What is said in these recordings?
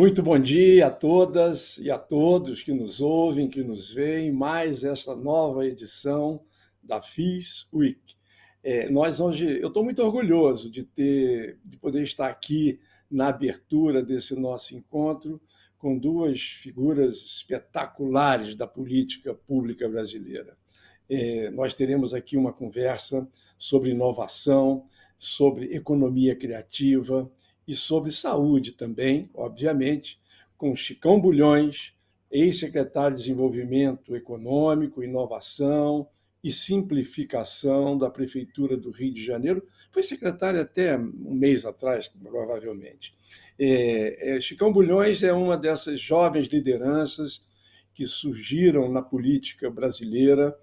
Muito bom dia a todas e a todos que nos ouvem, que nos veem, mais esta nova edição da FIS Week. Nós hoje, eu estou muito orgulhoso de poder estar aqui na abertura desse nosso encontro com duas figuras espetaculares da política pública brasileira. Nós teremos aqui uma conversa sobre inovação, sobre economia criativa e sobre saúde também, obviamente, com Chicão Bulhões, ex-secretário de Desenvolvimento Econômico, Inovação e Simplificação da Prefeitura do Rio de Janeiro. Foi secretário até um mês atrás, provavelmente. Chicão Bulhões é uma dessas jovens lideranças que surgiram na política brasileira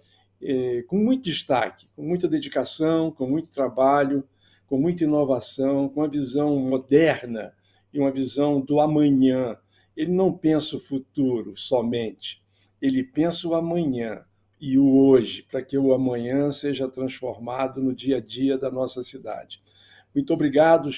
com muito destaque, com muita dedicação, com muito trabalho, com muita inovação, com uma visão moderna e uma visão do amanhã. Ele não pensa o futuro somente, ele pensa o amanhã e o hoje, para que o amanhã seja transformado no dia a dia da nossa cidade. Muito obrigado,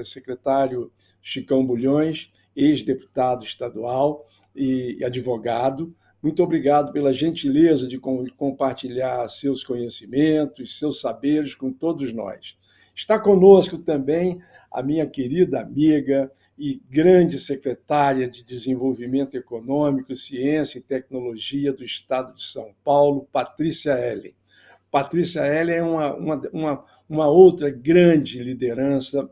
secretário Chicão Bulhões, ex-deputado estadual e advogado. Muito obrigado pela gentileza de compartilhar seus conhecimentos, seus saberes com todos nós. Está conosco também a minha querida amiga e grande secretária de Desenvolvimento Econômico, Ciência e Tecnologia do Estado de São Paulo, Patrícia Ellen. Patrícia Ellen é uma outra grande liderança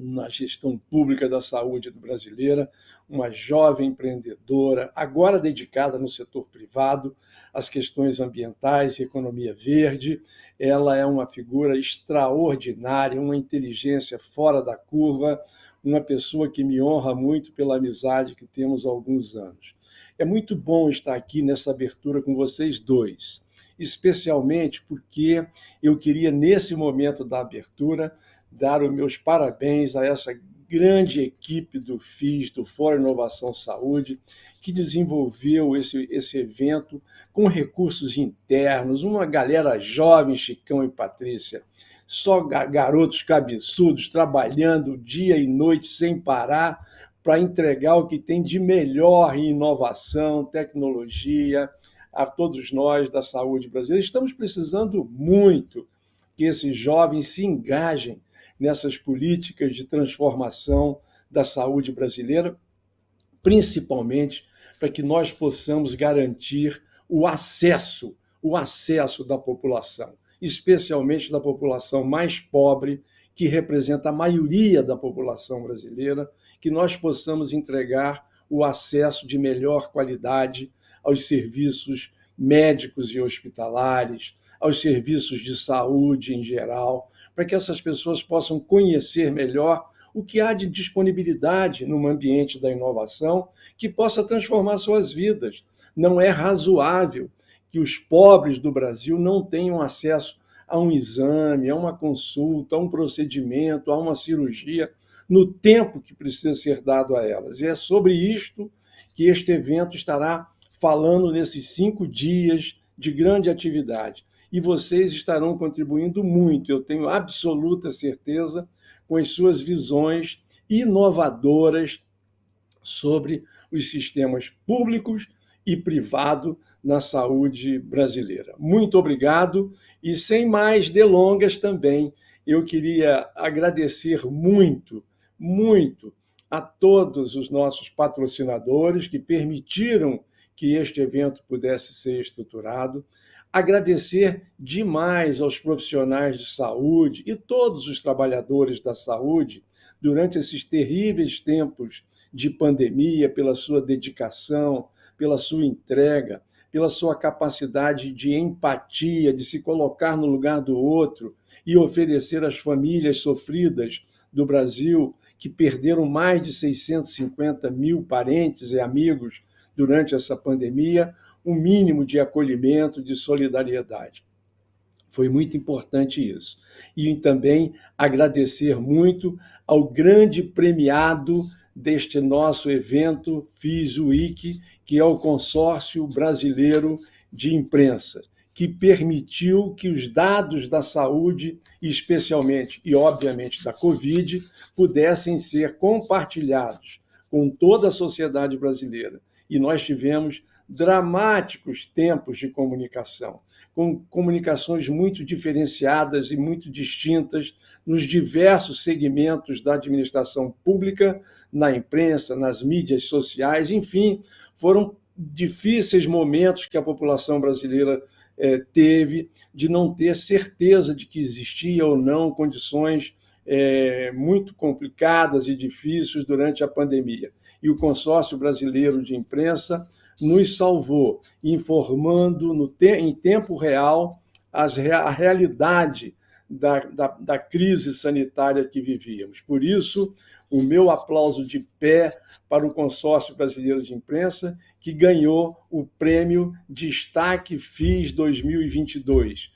na gestão pública da saúde brasileira, uma jovem empreendedora, agora dedicada no setor privado às questões ambientais e economia verde. Ela é uma figura extraordinária, uma inteligência fora da curva, uma pessoa que me honra muito pela amizade que temos há alguns anos. É muito bom estar aqui nessa abertura com vocês dois, especialmente porque eu queria, nesse momento da abertura, dar os meus parabéns a essa grande equipe do FIS, do Fórum Inovação Saúde, que desenvolveu esse evento com recursos internos, uma galera jovem, Chicão e Patrícia, só garotos cabeçudos, trabalhando dia e noite sem parar para entregar o que tem de melhor em inovação, tecnologia, a todos nós da saúde brasileira. Estamos precisando muito que esses jovens se engajem nessas políticas de transformação da saúde brasileira, principalmente para que nós possamos garantir o acesso da população, especialmente da população mais pobre, que representa a maioria da população brasileira, que nós possamos entregar o acesso de melhor qualidade aos serviços médicos e hospitalares, aos serviços de saúde em geral, para que essas pessoas possam conhecer melhor o que há de disponibilidade no ambiente da inovação que possa transformar suas vidas. Não é razoável que os pobres do Brasil não tenham acesso a um exame, a uma consulta, a um procedimento, a uma cirurgia, no tempo que precisa ser dado a elas. E é sobre isto que este evento estará falando nesses 5 dias de grande atividade. E vocês estarão contribuindo muito, eu tenho absoluta certeza, com as suas visões inovadoras sobre os sistemas públicos e privados na saúde brasileira. Muito obrigado e, sem mais delongas também, eu queria agradecer muito, muito a todos os nossos patrocinadores que permitiram que este evento pudesse ser estruturado, agradecer demais aos profissionais de saúde e todos os trabalhadores da saúde durante esses terríveis tempos de pandemia, pela sua dedicação, pela sua entrega, pela sua capacidade de empatia, de se colocar no lugar do outro e oferecer às famílias sofridas do Brasil, que perderam mais de 650 mil parentes e amigos durante essa pandemia, um mínimo de acolhimento, de solidariedade. Foi muito importante isso. E também agradecer muito ao grande premiado deste nosso evento FIS Week, que é o Consórcio Brasileiro de Imprensa, que permitiu que os dados da saúde, especialmente e obviamente da Covid, pudessem ser compartilhados com toda a sociedade brasileira. E nós tivemos dramáticos tempos de comunicação, com comunicações muito diferenciadas e muito distintas nos diversos segmentos da administração pública, na imprensa, nas mídias sociais, enfim, foram difíceis momentos que a população brasileira teve de não ter certeza de que existia ou não condições muito complicadas e difíceis durante a pandemia. E o Consórcio Brasileiro de Imprensa nos salvou, informando em tempo real a realidade da crise sanitária que vivíamos. Por isso, o meu aplauso de pé para o Consórcio Brasileiro de Imprensa, que ganhou o prêmio Destaque FIS 2022.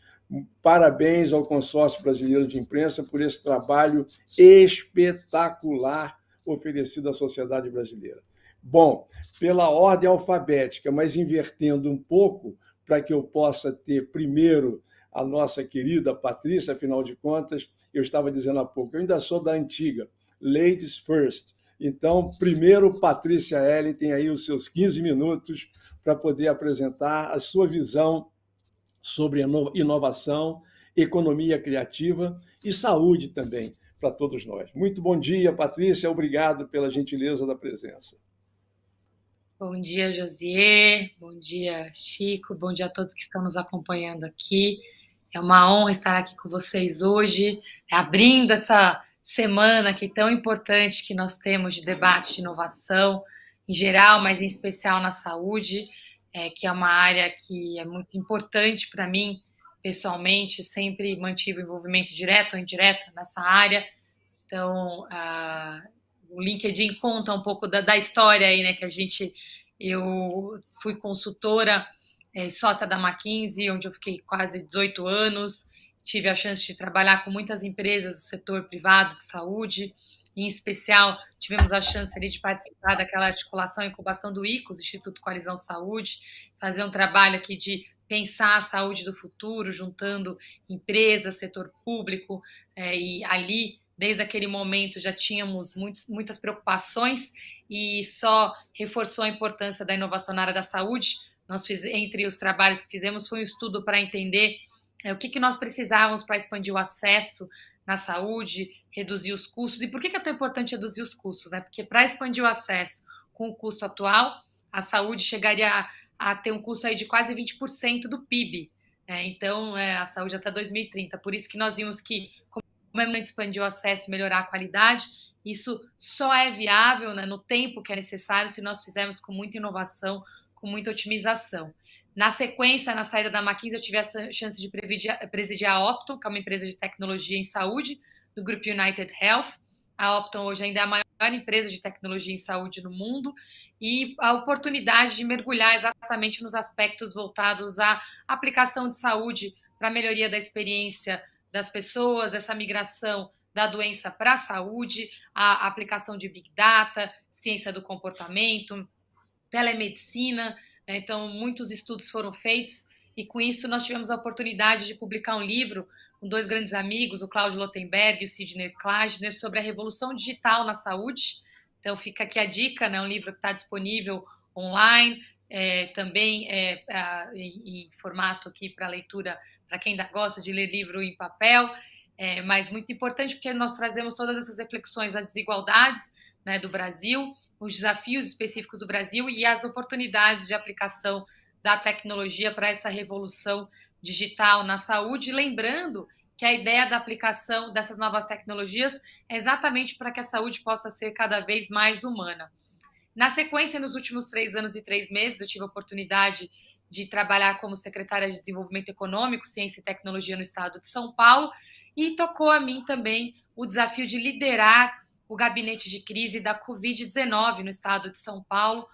Parabéns ao Consórcio Brasileiro de Imprensa por esse trabalho espetacular oferecido à sociedade brasileira. Bom, pela ordem alfabética, mas invertendo um pouco, para que eu possa ter primeiro a nossa querida Patrícia, afinal de contas, eu estava dizendo há pouco, eu ainda sou da antiga, ladies first. Então, primeiro, Patrícia L. tem aí os seus 15 minutos para poder apresentar a sua visão sobre inovação, economia criativa e saúde também para todos nós. Muito bom dia, Patrícia, obrigado pela gentileza da presença. Bom dia, Josier, bom dia, Chico, bom dia a todos que estão nos acompanhando aqui. É uma honra estar aqui com vocês hoje, abrindo essa semana aqui tão importante que nós temos de debate de inovação em geral, mas em especial na saúde, que é uma área que é muito importante para mim, pessoalmente, sempre mantive o envolvimento direto ou indireto nessa área. Então, o LinkedIn conta um pouco da história aí, né, que eu fui consultora, sócia da McKinsey, onde eu fiquei quase 18 anos, tive a chance de trabalhar com muitas empresas do setor privado de saúde, em especial tivemos a chance ali de participar daquela articulação e incubação do ICOS, Instituto Coalizão Saúde, fazer um trabalho aqui de pensar a saúde do futuro, juntando empresas, setor público, e ali desde aquele momento já tínhamos muitas preocupações e só reforçou a importância da inovação na área da saúde. Entre os trabalhos que fizemos foi um estudo para entender o que nós precisávamos para expandir o acesso na saúde, reduzir os custos. E por que é tão importante reduzir os custos? Porque para expandir o acesso com o custo atual, a saúde chegaria a ter um custo aí de quase 20% do PIB. Então, a saúde até 2030. Por isso que nós vimos que como é muito expandir o acesso e melhorar a qualidade, isso só é viável, né, no tempo que é necessário se nós fizermos com muita inovação, com muita otimização. Na sequência, na saída da McKinsey, eu tive essa chance de presidir a Optum, que é uma empresa de tecnologia em saúde, do grupo United Health. A Optum hoje ainda é a maior empresa de tecnologia em saúde no mundo, e a oportunidade de mergulhar exatamente nos aspectos voltados à aplicação de saúde para a melhoria da experiência das pessoas, essa migração da doença para a saúde, a aplicação de Big Data, ciência do comportamento, telemedicina. Então, muitos estudos foram feitos e, com isso, nós tivemos a oportunidade de publicar um livro com dois grandes amigos, o Cláudio Lotenberg e o Sidney Klausner, sobre a revolução digital na saúde. Então, fica aqui a dica, né? Um livro que está disponível online, também em formato aqui para leitura, para quem ainda gosta de ler livro em papel, mas muito importante porque nós trazemos todas essas reflexões das desigualdades, né, do Brasil, os desafios específicos do Brasil e as oportunidades de aplicação da tecnologia para essa revolução digital na saúde, lembrando que a ideia da aplicação dessas novas tecnologias é exatamente para que a saúde possa ser cada vez mais humana. Na sequência, nos últimos 3 anos e 3 meses, eu tive a oportunidade de trabalhar como secretária de Desenvolvimento Econômico, Ciência e Tecnologia no estado de São Paulo, e tocou a mim também o desafio de liderar o gabinete de crise da Covid-19 no estado de São Paulo,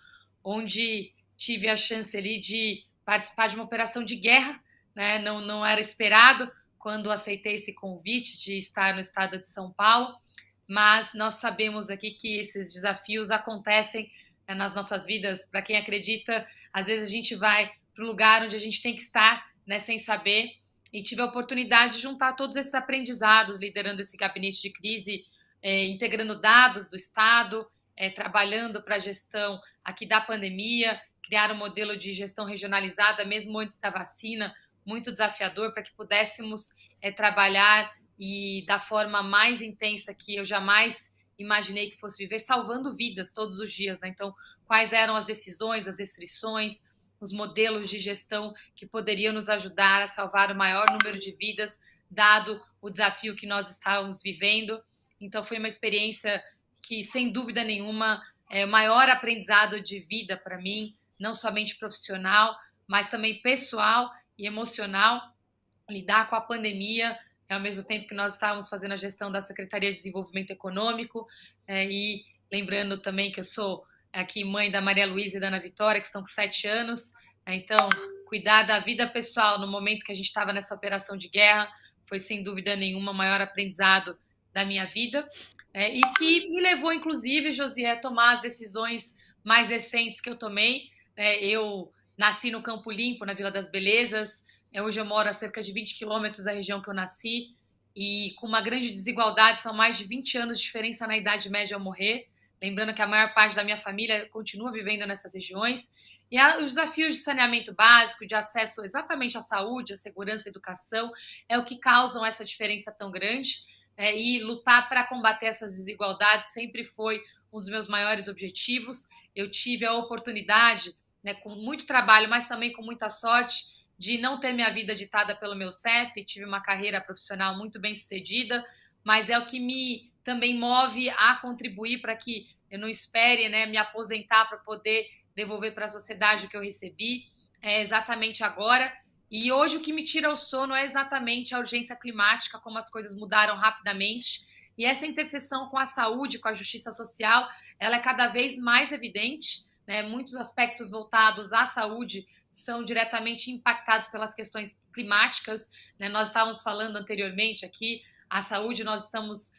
onde tive a chance ali de participar de uma operação de guerra, né? Não era esperado quando aceitei esse convite de estar no estado de São Paulo, mas nós sabemos aqui que esses desafios acontecem nas nossas vidas. Para quem acredita, às vezes a gente vai para o lugar onde a gente tem que estar, né, sem saber, e tive a oportunidade de juntar todos esses aprendizados, liderando esse gabinete de crise, integrando dados do Estado, trabalhando para a gestão aqui da pandemia, criar um modelo de gestão regionalizada, mesmo antes da vacina, muito desafiador para que pudéssemos trabalhar e da forma mais intensa que eu jamais imaginei que fosse viver, salvando vidas todos os dias, né? Então, quais eram as decisões, as restrições, os modelos de gestão que poderiam nos ajudar a salvar o maior número de vidas, dado o desafio que nós estávamos vivendo. Então, foi uma experiência que, sem dúvida nenhuma, é o maior aprendizado de vida para mim, não somente profissional, mas também pessoal e emocional. Lidar com a pandemia, ao mesmo tempo que nós estávamos fazendo a gestão da Secretaria de Desenvolvimento Econômico, e lembrando também que eu sou aqui mãe da Maria Luísa e da Ana Vitória, que estão com 7 anos, então cuidar da vida pessoal no momento que a gente estava nessa operação de guerra foi, sem dúvida nenhuma, o maior aprendizado da minha vida, e que me levou, inclusive, Josié, a tomar as decisões mais recentes que eu tomei. Eu nasci no Campo Limpo, na Vila das Belezas. Hoje eu moro a cerca de 20 quilômetros da região que eu nasci, e com uma grande desigualdade, são mais de 20 anos de diferença na idade média ao morrer. Lembrando que a maior parte da minha família continua vivendo nessas regiões. E os desafios de saneamento básico, de acesso exatamente à saúde, à segurança, à educação, é o que causam essa diferença tão grande. E lutar para combater essas desigualdades sempre foi um dos meus maiores objetivos. Eu tive a oportunidade, né, com muito trabalho, mas também com muita sorte, de não ter minha vida ditada pelo meu CEP, tive uma carreira profissional muito bem sucedida, mas é o que me também move a contribuir para que eu não espere, né, me aposentar para poder devolver para a sociedade o que eu recebi, exatamente agora. E hoje o que me tira o sono é exatamente a urgência climática, como as coisas mudaram rapidamente. E essa interseção com a saúde, com a justiça social, ela é cada vez mais evidente, né? Muitos aspectos voltados à saúde são diretamente impactados pelas questões climáticas, né? Nós estávamos falando anteriormente aqui, a saúde nós estamos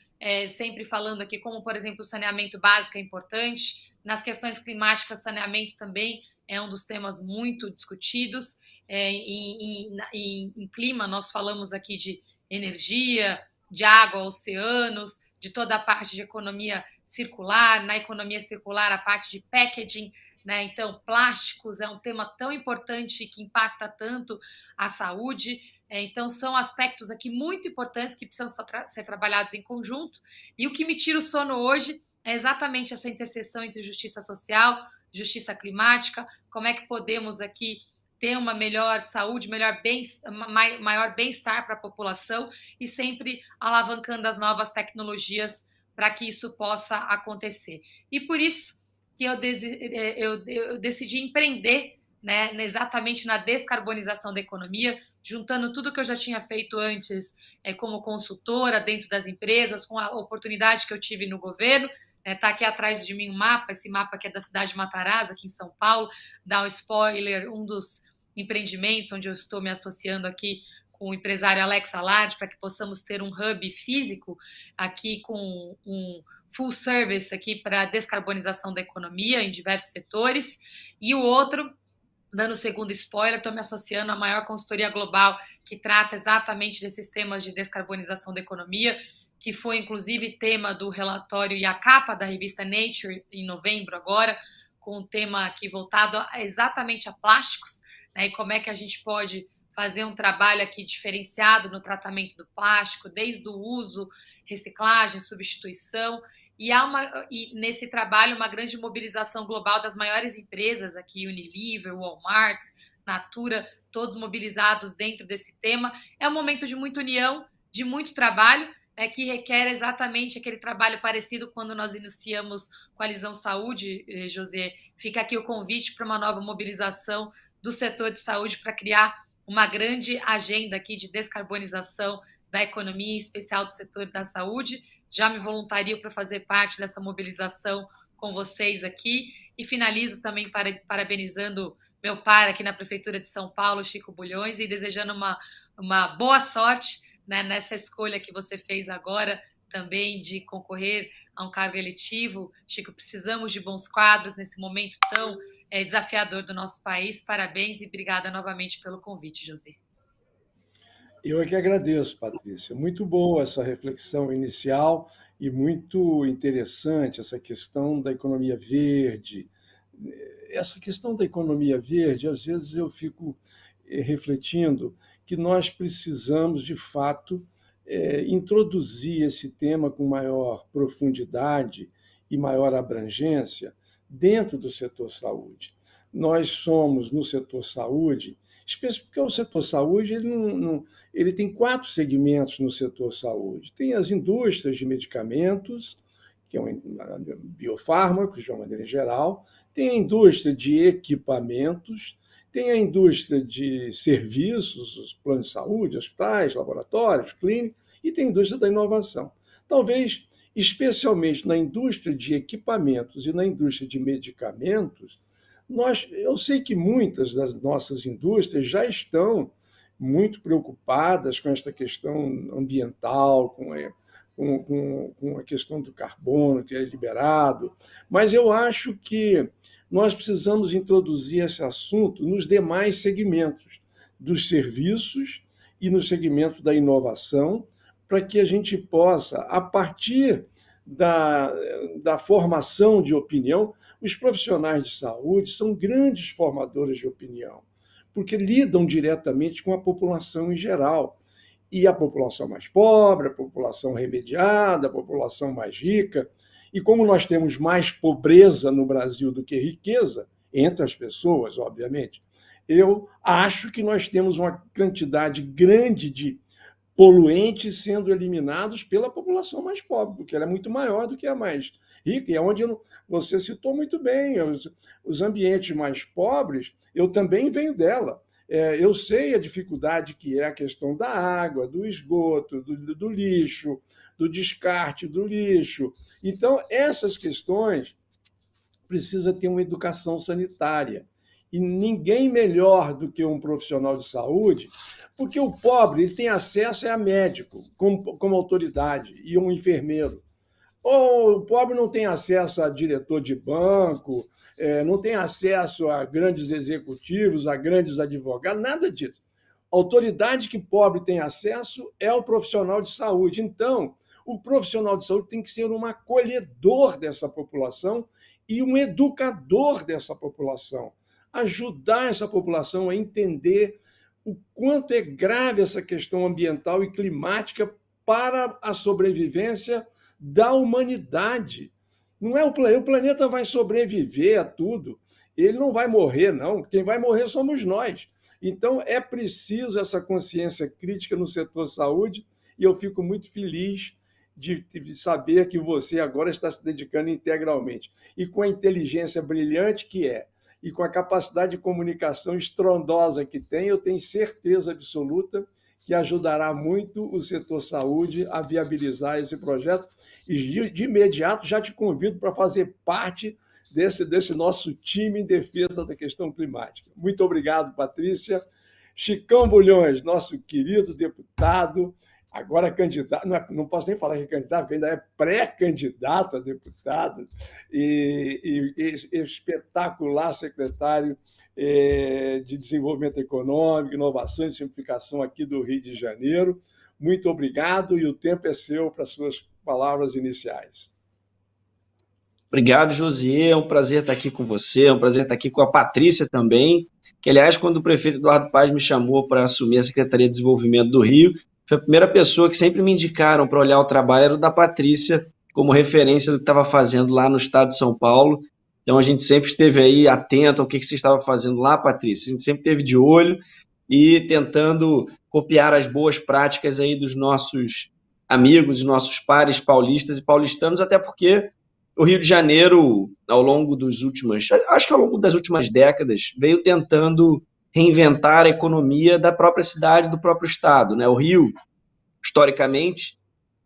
sempre falando aqui, como, por exemplo, o saneamento básico é importante. Nas questões climáticas, saneamento também é um dos temas muito discutidos. Em clima, nós falamos aqui de energia, de água, oceanos, de toda a parte de economia circular. Na economia circular, a parte de packaging, né? Então, plásticos é um tema tão importante que impacta tanto a saúde. Então, são aspectos aqui muito importantes que precisam ser trabalhados em conjunto. E o que me tira o sono hoje é exatamente essa interseção entre justiça social, justiça climática, como é que podemos aqui ter uma melhor saúde, maior bem-estar para a população e sempre alavancando as novas tecnologias para que isso possa acontecer. E por isso que eu decidi empreender, né, exatamente na descarbonização da economia, juntando tudo que eu já tinha feito antes como consultora dentro das empresas, com a oportunidade que eu tive no governo. Está aqui atrás de mim um mapa, esse mapa que é da cidade de Matarazzo, aqui em São Paulo, dá um spoiler, um dos empreendimentos onde eu estou me associando aqui com o empresário Alex Alard, para que possamos ter um hub físico aqui com um full service aqui para a descarbonização da economia em diversos setores. E o outro, dando o segundo spoiler, estou me associando à maior consultoria global que trata exatamente desses temas de descarbonização da economia, que foi inclusive tema do relatório e a capa da revista Nature em novembro agora, com um tema aqui voltado exatamente a plásticos, né, e como é que a gente pode fazer um trabalho aqui diferenciado no tratamento do plástico, desde o uso, reciclagem, substituição. E nesse trabalho, uma grande mobilização global das maiores empresas aqui, Unilever, Walmart, Natura, todos mobilizados dentro desse tema. É um momento de muita união, de muito trabalho, que requer exatamente aquele trabalho parecido quando nós iniciamos Coalizão Saúde, José. Fica aqui o convite para uma nova mobilização do setor de saúde para criar uma grande agenda aqui de descarbonização da economia, em especial do setor da saúde. Já me voluntario para fazer parte dessa mobilização com vocês aqui e finalizo também parabenizando meu par aqui na Prefeitura de São Paulo, Chico Bulhões, e desejando uma boa sorte, né, nessa escolha que você fez agora também de concorrer a um cargo eletivo. Chico, precisamos de bons quadros nesse momento tão desafiador do nosso país. Parabéns e obrigada novamente pelo convite, José. Eu é que agradeço, Patrícia. Muito boa essa reflexão inicial e muito interessante essa questão da economia verde. Essa questão da economia verde, às vezes eu fico refletindo que nós precisamos, de fato, introduzir esse tema com maior profundidade e maior abrangência dentro do setor saúde. Nós somos, no setor saúde, porque o setor saúde ele tem 4 segmentos no setor saúde. Tem as indústrias de medicamentos, que é biofármacos, de uma maneira geral, tem a indústria de equipamentos, tem a indústria de serviços, os planos de saúde, hospitais, laboratórios, clínicas, e tem a indústria da inovação. Talvez, especialmente na indústria de equipamentos e na indústria de medicamentos, eu sei que muitas das nossas indústrias já estão muito preocupadas com esta questão ambiental, com a questão do carbono que é liberado, mas eu acho que nós precisamos introduzir esse assunto nos demais segmentos dos serviços e no segmento da inovação, para que a gente possa, a partir da formação de opinião, os profissionais de saúde são grandes formadores de opinião, porque lidam diretamente com a população em geral. E a população mais pobre, a população remediada, a população mais rica. E como nós temos mais pobreza no Brasil do que riqueza, entre as pessoas, obviamente, eu acho que nós temos uma quantidade grande de poluentes sendo eliminados pela população mais pobre, porque ela é muito maior do que a mais rica, e é onde você citou muito bem, os ambientes mais pobres, eu também venho dela. Eu sei a dificuldade que é a questão da água, do esgoto, do lixo, do descarte do lixo. Então, essas questões precisa ter uma educação sanitária. E ninguém melhor do que um profissional de saúde, porque o pobre ele tem acesso a médico, como autoridade, e um enfermeiro. Ou o pobre não tem acesso a diretor de banco, não tem acesso a grandes executivos, a grandes advogados, nada disso. A autoridade que pobre tem acesso é o profissional de saúde. Então, o profissional de saúde tem que ser um acolhedor dessa população e um educador dessa população. Ajudar essa população a entender o quanto é grave essa questão ambiental e climática para a sobrevivência da humanidade. Não é o planeta vai sobreviver a tudo, ele não vai morrer, não. Quem vai morrer somos nós. Então, é preciso essa consciência crítica no setor saúde, e eu fico muito feliz de saber que você agora está se dedicando integralmente. E com a inteligência brilhante que é, e com a capacidade de comunicação estrondosa que tem, eu tenho certeza absoluta que ajudará muito o setor saúde a viabilizar esse projeto. E, de imediato, já te convido para fazer parte desse nosso time em defesa da questão climática. Muito obrigado, Patrícia. Chicão Bulhões, nosso querido deputado, agora candidato, não posso nem falar que é candidato, porque ainda é pré-candidato a deputado, e espetacular secretário de Desenvolvimento Econômico, Inovação e Simplificação aqui do Rio de Janeiro. Muito obrigado, e o tempo é seu para suas palavras iniciais. Obrigado, Josiê. É um prazer estar aqui com você, é um prazer estar aqui com a Patrícia também, que, aliás, quando o prefeito Eduardo Paes me chamou para assumir a Secretaria de Desenvolvimento do Rio, foi a primeira pessoa que sempre me indicaram para olhar o trabalho, era o da Patrícia, como referência do que estava fazendo lá no estado de São Paulo. Então, a gente sempre esteve aí atento ao que você estava fazendo lá, Patrícia. A gente sempre esteve de olho e tentando copiar as boas práticas aí dos nossos amigos, nossos pares paulistas e paulistanos, até porque o Rio de Janeiro, ao longo das últimas décadas, veio tentando reinventar a economia da própria cidade, do próprio estado, né? O Rio, historicamente,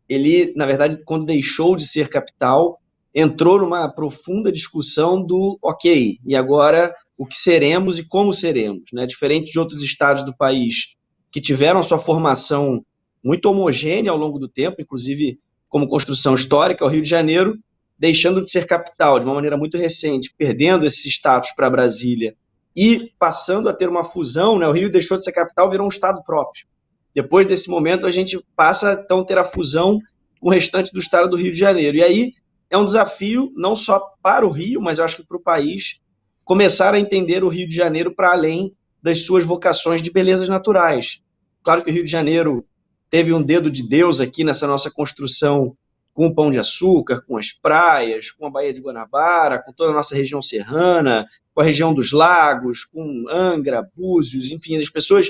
ele, na verdade, quando deixou de ser capital, entrou numa profunda discussão do ok, e agora o que seremos e como seremos, né? Diferente de outros estados do país que tiveram sua formação muito homogênea ao longo do tempo, inclusive como construção histórica, o Rio de Janeiro, deixando de ser capital de uma maneira muito recente, perdendo esse status para Brasília e passando a ter uma fusão, né? O Rio deixou de ser capital, virou um estado próprio. Depois desse momento, a gente passa então a ter a fusão com o restante do estado do Rio de Janeiro. E aí é um desafio não só para o Rio, mas eu acho que para o país, começar a entender o Rio de Janeiro para além das suas vocações de belezas naturais. Claro que o Rio de Janeiro teve um dedo de Deus aqui nessa nossa construção com o Pão de Açúcar, com as praias, com a Baía de Guanabara, com toda a nossa região serrana, com a região dos lagos, com Angra, Búzios, enfim, as pessoas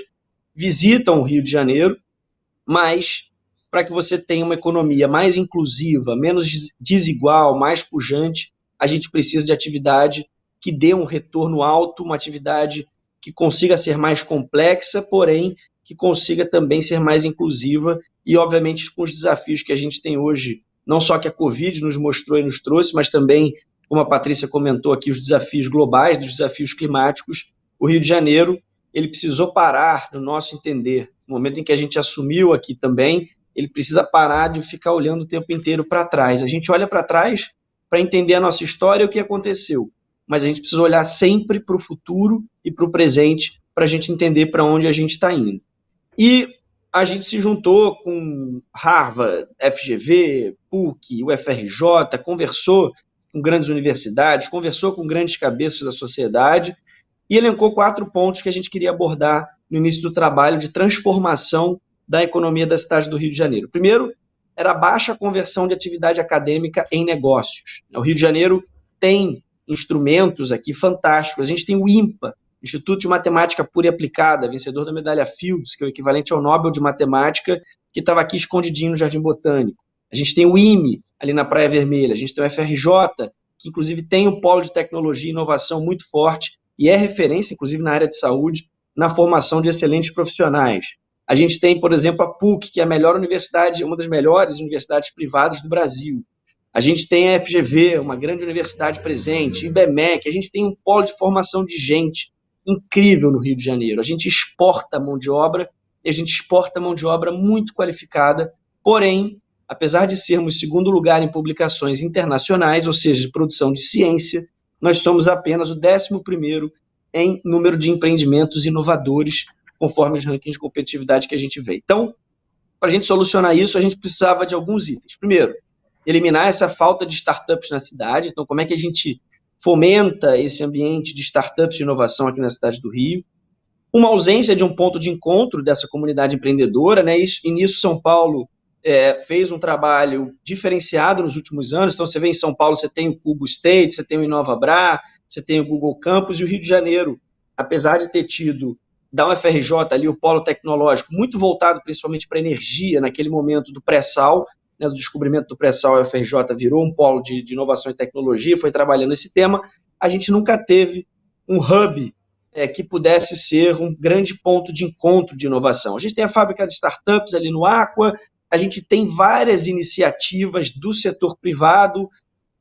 visitam o Rio de Janeiro, mas para que você tenha uma economia mais inclusiva, menos desigual, mais pujante, a gente precisa de atividade que dê um retorno alto, uma atividade que consiga ser mais complexa, porém que consiga também ser mais inclusiva e, obviamente, com os desafios que a gente tem hoje, não só que a Covid nos mostrou e nos trouxe, mas também, como a Patrícia comentou aqui, os desafios globais, dos desafios climáticos, o Rio de Janeiro, ele precisou parar, no nosso entender, no momento em que a gente assumiu aqui também, ele precisa parar de ficar olhando o tempo inteiro para trás. A gente olha para trás para entender a nossa história e o que aconteceu, mas a gente precisa olhar sempre para o futuro e para o presente para a gente entender para onde a gente está indo. E a gente se juntou com Harvard, FGV, PUC, UFRJ, conversou com grandes universidades, conversou com grandes cabeças da sociedade e elencou 4 pontos que a gente queria abordar no início do trabalho de transformação da economia da cidade do Rio de Janeiro. Primeiro, era a baixa conversão de atividade acadêmica em negócios. O Rio de Janeiro tem instrumentos aqui fantásticos. A gente tem o IMPA, Instituto de Matemática Pura e Aplicada, vencedor da medalha Fields, que é o equivalente ao Nobel de Matemática, que estava aqui escondidinho no Jardim Botânico. A gente tem o IME, ali na Praia Vermelha. A gente tem o FRJ, que inclusive tem um polo de tecnologia e inovação muito forte e é referência, inclusive na área de saúde, na formação de excelentes profissionais. A gente tem, por exemplo, a PUC, que é a melhor universidade, uma das melhores universidades privadas do Brasil. A gente tem a FGV, uma grande universidade presente, IBMEC, a gente tem um polo de formação de gente incrível no Rio de Janeiro. A gente exporta mão de obra, e a gente exporta mão de obra muito qualificada, porém, apesar de sermos segundo lugar em publicações internacionais, ou seja, de produção de ciência, nós somos apenas o 11º em número de empreendimentos inovadores, conforme os rankings de competitividade que a gente vê. Então, para a gente solucionar isso, a gente precisava de alguns itens. Primeiro, eliminar essa falta de startups na cidade. Então, como é que a gente fomenta esse ambiente de startups de inovação aqui na cidade do Rio? Uma ausência de um ponto de encontro dessa comunidade empreendedora, né? E nisso São Paulo fez um trabalho diferenciado nos últimos anos. Então, você vê em São Paulo, você tem o Cubo State, você tem o InovaBrá, você tem o Google Campus, e o Rio de Janeiro, apesar de ter tido da UFRJ ali o polo tecnológico, muito voltado principalmente para energia, naquele momento do pré-sal, né, do descobrimento do pré-sal, a UFRJ virou um polo de inovação e tecnologia, foi trabalhando esse tema. A gente nunca teve um hub que pudesse ser um grande ponto de encontro de inovação. A gente tem a fábrica de startups ali no Aqua, a gente tem várias iniciativas do setor privado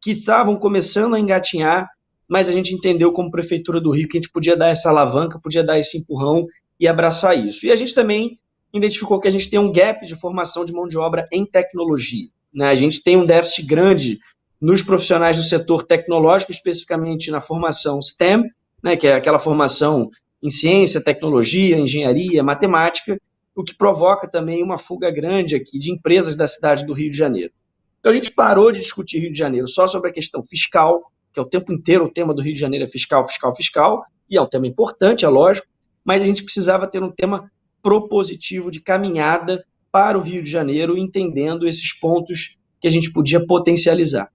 que estavam começando a engatinhar, mas a gente entendeu como Prefeitura do Rio que a gente podia dar essa alavanca, podia dar esse empurrão e abraçar isso. E a gente também identificou que a gente tem um gap de formação de mão de obra em tecnologia, né? A gente tem um déficit grande nos profissionais do setor tecnológico, especificamente na formação STEM, né, que é aquela formação em ciência, tecnologia, engenharia, matemática, o que provoca também uma fuga grande aqui de empresas da cidade do Rio de Janeiro. Então a gente parou de discutir Rio de Janeiro só sobre a questão fiscal, que é o tempo inteiro o tema do Rio de Janeiro é fiscal, fiscal, fiscal, e é um tema importante, é lógico, mas a gente precisava ter um tema propositivo de caminhada para o Rio de Janeiro, entendendo esses pontos que a gente podia potencializar.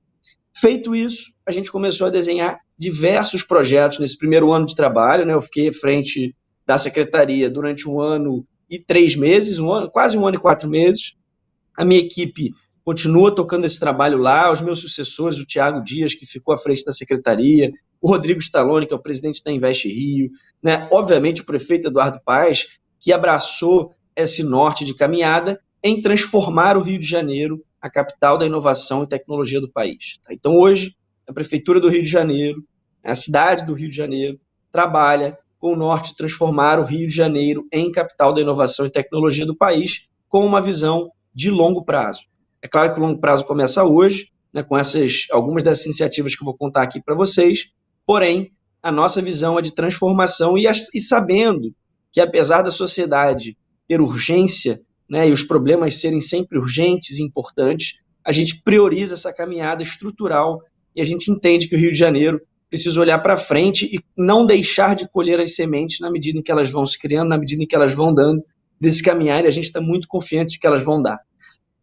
Feito isso, a gente começou a desenhar diversos projetos nesse primeiro ano de trabalho, né? Eu fiquei à frente da secretaria durante 1 ano e 3 meses, quase 1 ano e 4 meses. A minha equipe continua tocando esse trabalho lá, os meus sucessores, o Tiago Dias, que ficou à frente da secretaria, o Rodrigo Stallone, que é o presidente da Invest Rio, né? Obviamente o prefeito Eduardo Paes, que abraçou esse norte de caminhada em transformar o Rio de Janeiro a capital da inovação e tecnologia do país. Então hoje, a Prefeitura do Rio de Janeiro, a cidade do Rio de Janeiro, trabalha com o norte de transformar o Rio de Janeiro em capital da inovação e tecnologia do país, com uma visão de longo prazo. É claro que o longo prazo começa hoje, né, com algumas dessas iniciativas que eu vou contar aqui para vocês, porém, a nossa visão é de transformação e sabendo que, apesar da sociedade ter urgência né, e os problemas serem sempre urgentes e importantes, a gente prioriza essa caminhada estrutural e a gente entende que o Rio de Janeiro precisa olhar para frente e não deixar de colher as sementes na medida em que elas vão se criando, na medida em que elas vão dando desse caminhar, e a gente está muito confiante de que elas vão dar.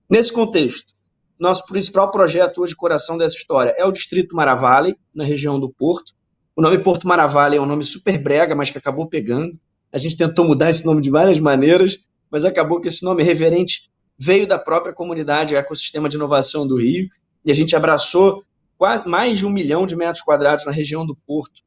Nesse contexto, nosso principal projeto hoje, coração dessa história, é o Distrito Maravalli, na região do Porto. O nome Porto Maravalli é um nome super brega, mas que acabou pegando. A gente tentou mudar esse nome de várias maneiras, mas acabou que esse nome reverente veio da própria comunidade ecossistema de inovação do Rio, e a gente abraçou quase mais de 1 milhão de metros quadrados na região do Porto,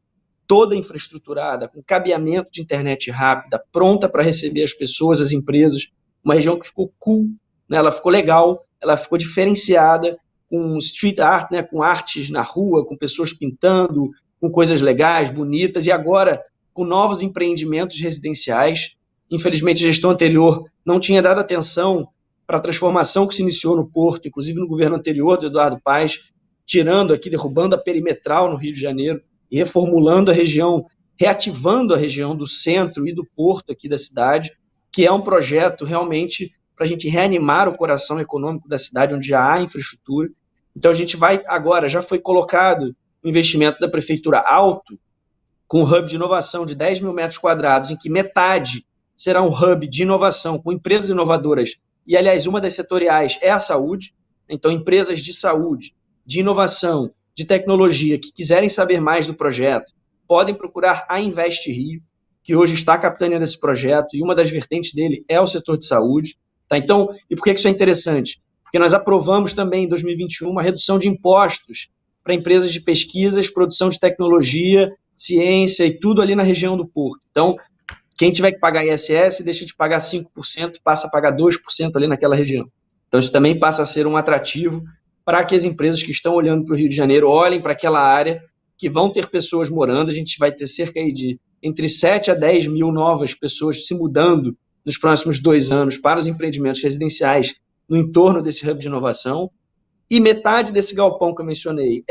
toda infraestruturada, com cabeamento de internet rápida, pronta para receber as pessoas, as empresas, uma região que ficou cool, né? Ela ficou legal, ela ficou diferenciada, com street art, né? Com artes na rua, com pessoas pintando, com coisas legais, bonitas, e agora com novos empreendimentos residenciais. Infelizmente, a gestão anterior não tinha dado atenção para a transformação que se iniciou no Porto, inclusive no governo anterior do Eduardo Paes, tirando aqui, derrubando a perimetral no Rio de Janeiro e reformulando a região, reativando a região do centro e do porto aqui da cidade, que é um projeto realmente para a gente reanimar o coração econômico da cidade, onde já há infraestrutura. Então a gente vai agora, já foi colocado o investimento da prefeitura alto, com um hub de inovação de 10 mil metros quadrados, em que metade será um hub de inovação com empresas inovadoras, e aliás, uma das setoriais é a saúde, então empresas de saúde, de inovação, de tecnologia, que quiserem saber mais do projeto, podem procurar a Invest Rio, que hoje está capitaneando esse projeto, e uma das vertentes dele é o setor de saúde. Tá? Então, e por que isso é interessante? Porque nós aprovamos também em 2021 uma redução de impostos para empresas de pesquisas, produção de tecnologia, ciência e tudo ali na região do Porto. Então, quem tiver que pagar ISS deixa de pagar 5%, passa a pagar 2% ali naquela região. Então, isso também passa a ser um atrativo para que as empresas que estão olhando para o Rio de Janeiro olhem para aquela área, que vão ter pessoas morando. A gente vai ter cerca de entre 7 a 10 mil novas pessoas se mudando nos próximos 2 anos para os empreendimentos residenciais no entorno desse hub de inovação. E metade desse galpão que eu mencionei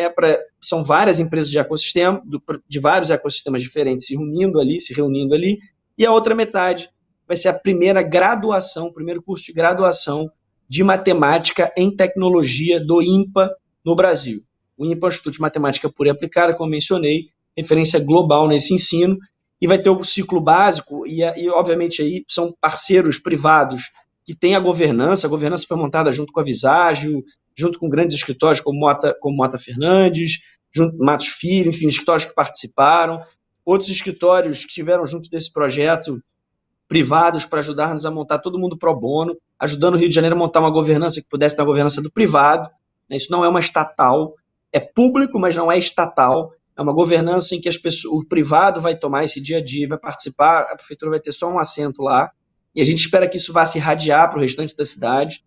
são várias empresas de ecossistema, de vários ecossistemas diferentes se reunindo ali, e a outra metade vai ser a primeira graduação, o primeiro curso de graduação de matemática em tecnologia do INPA no Brasil. O INPA é o Instituto de Matemática Pura e Aplicada, como eu mencionei, referência global nesse ensino, e vai ter o ciclo básico, e obviamente aí são parceiros privados que têm a governança foi montada junto com a Visagio, junto com grandes escritórios como Mota Fernandes, junto com Matos Filho, enfim, escritórios que participaram, outros escritórios que estiveram junto desse projeto, privados, para ajudar-nos a montar todo mundo pro bono, ajudando o Rio de Janeiro a montar uma governança que pudesse ter a governança do privado, né? Isso não é uma estatal, é público, mas não é estatal, é uma governança em que o privado vai tomar esse dia a dia, vai participar, a prefeitura vai ter só um assento lá, e a gente espera que isso vá se irradiar para o restante da cidade.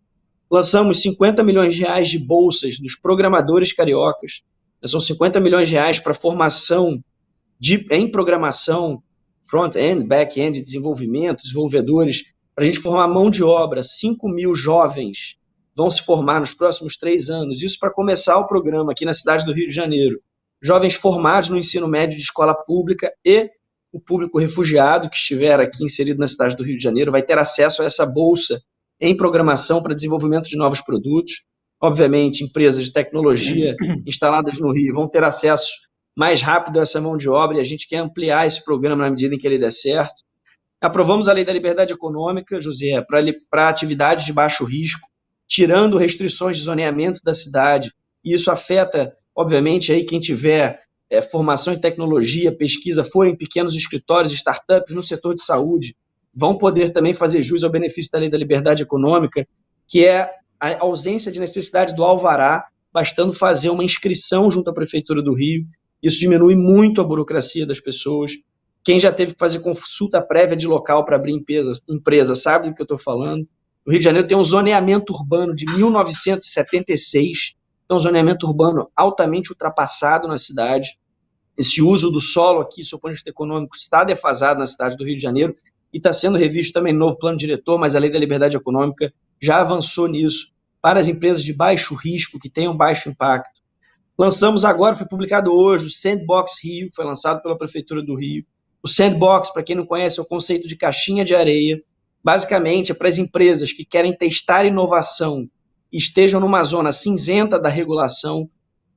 Lançamos 50 milhões de reais de bolsas dos programadores cariocas, são 50 milhões de reais para formação em programação, front-end, back-end, desenvolvedores, para a gente formar mão de obra. 5 mil jovens vão se formar nos próximos 3 anos, isso para começar o programa aqui na cidade do Rio de Janeiro. Jovens formados no ensino médio de escola pública e o público refugiado que estiver aqui inserido na cidade do Rio de Janeiro vai ter acesso a essa bolsa em programação para desenvolvimento de novos produtos. Obviamente, empresas de tecnologia instaladas no Rio vão ter acesso mais rápido a essa mão de obra, e a gente quer ampliar esse programa na medida em que ele der certo. Aprovamos a Lei da Liberdade Econômica, José, para atividades de baixo risco, tirando restrições de zoneamento da cidade, e isso afeta, obviamente, aí quem tiver formação em tecnologia, pesquisa, forem pequenos escritórios, startups no setor de saúde, vão poder também fazer jus ao benefício da Lei da Liberdade Econômica, que é a ausência de necessidade do alvará, bastando fazer uma inscrição junto à Prefeitura do Rio. Isso diminui muito a burocracia das pessoas. Quem já teve que fazer consulta prévia de local para abrir empresa sabe do que eu estou falando. O Rio de Janeiro tem um zoneamento urbano de 1976, então um zoneamento urbano altamente ultrapassado na cidade. Esse uso do solo aqui, sob o ponto de vista econômico, está defasado na cidade do Rio de Janeiro, e está sendo revisto também no novo plano diretor, mas a Lei da Liberdade Econômica já avançou nisso, para as empresas de baixo risco, que tenham baixo impacto. Lançamos agora, foi publicado hoje, o Sandbox Rio, foi lançado pela Prefeitura do Rio. O Sandbox, para quem não conhece, é o conceito de caixinha de areia, basicamente é para as empresas que querem testar inovação e estejam numa zona cinzenta da regulação,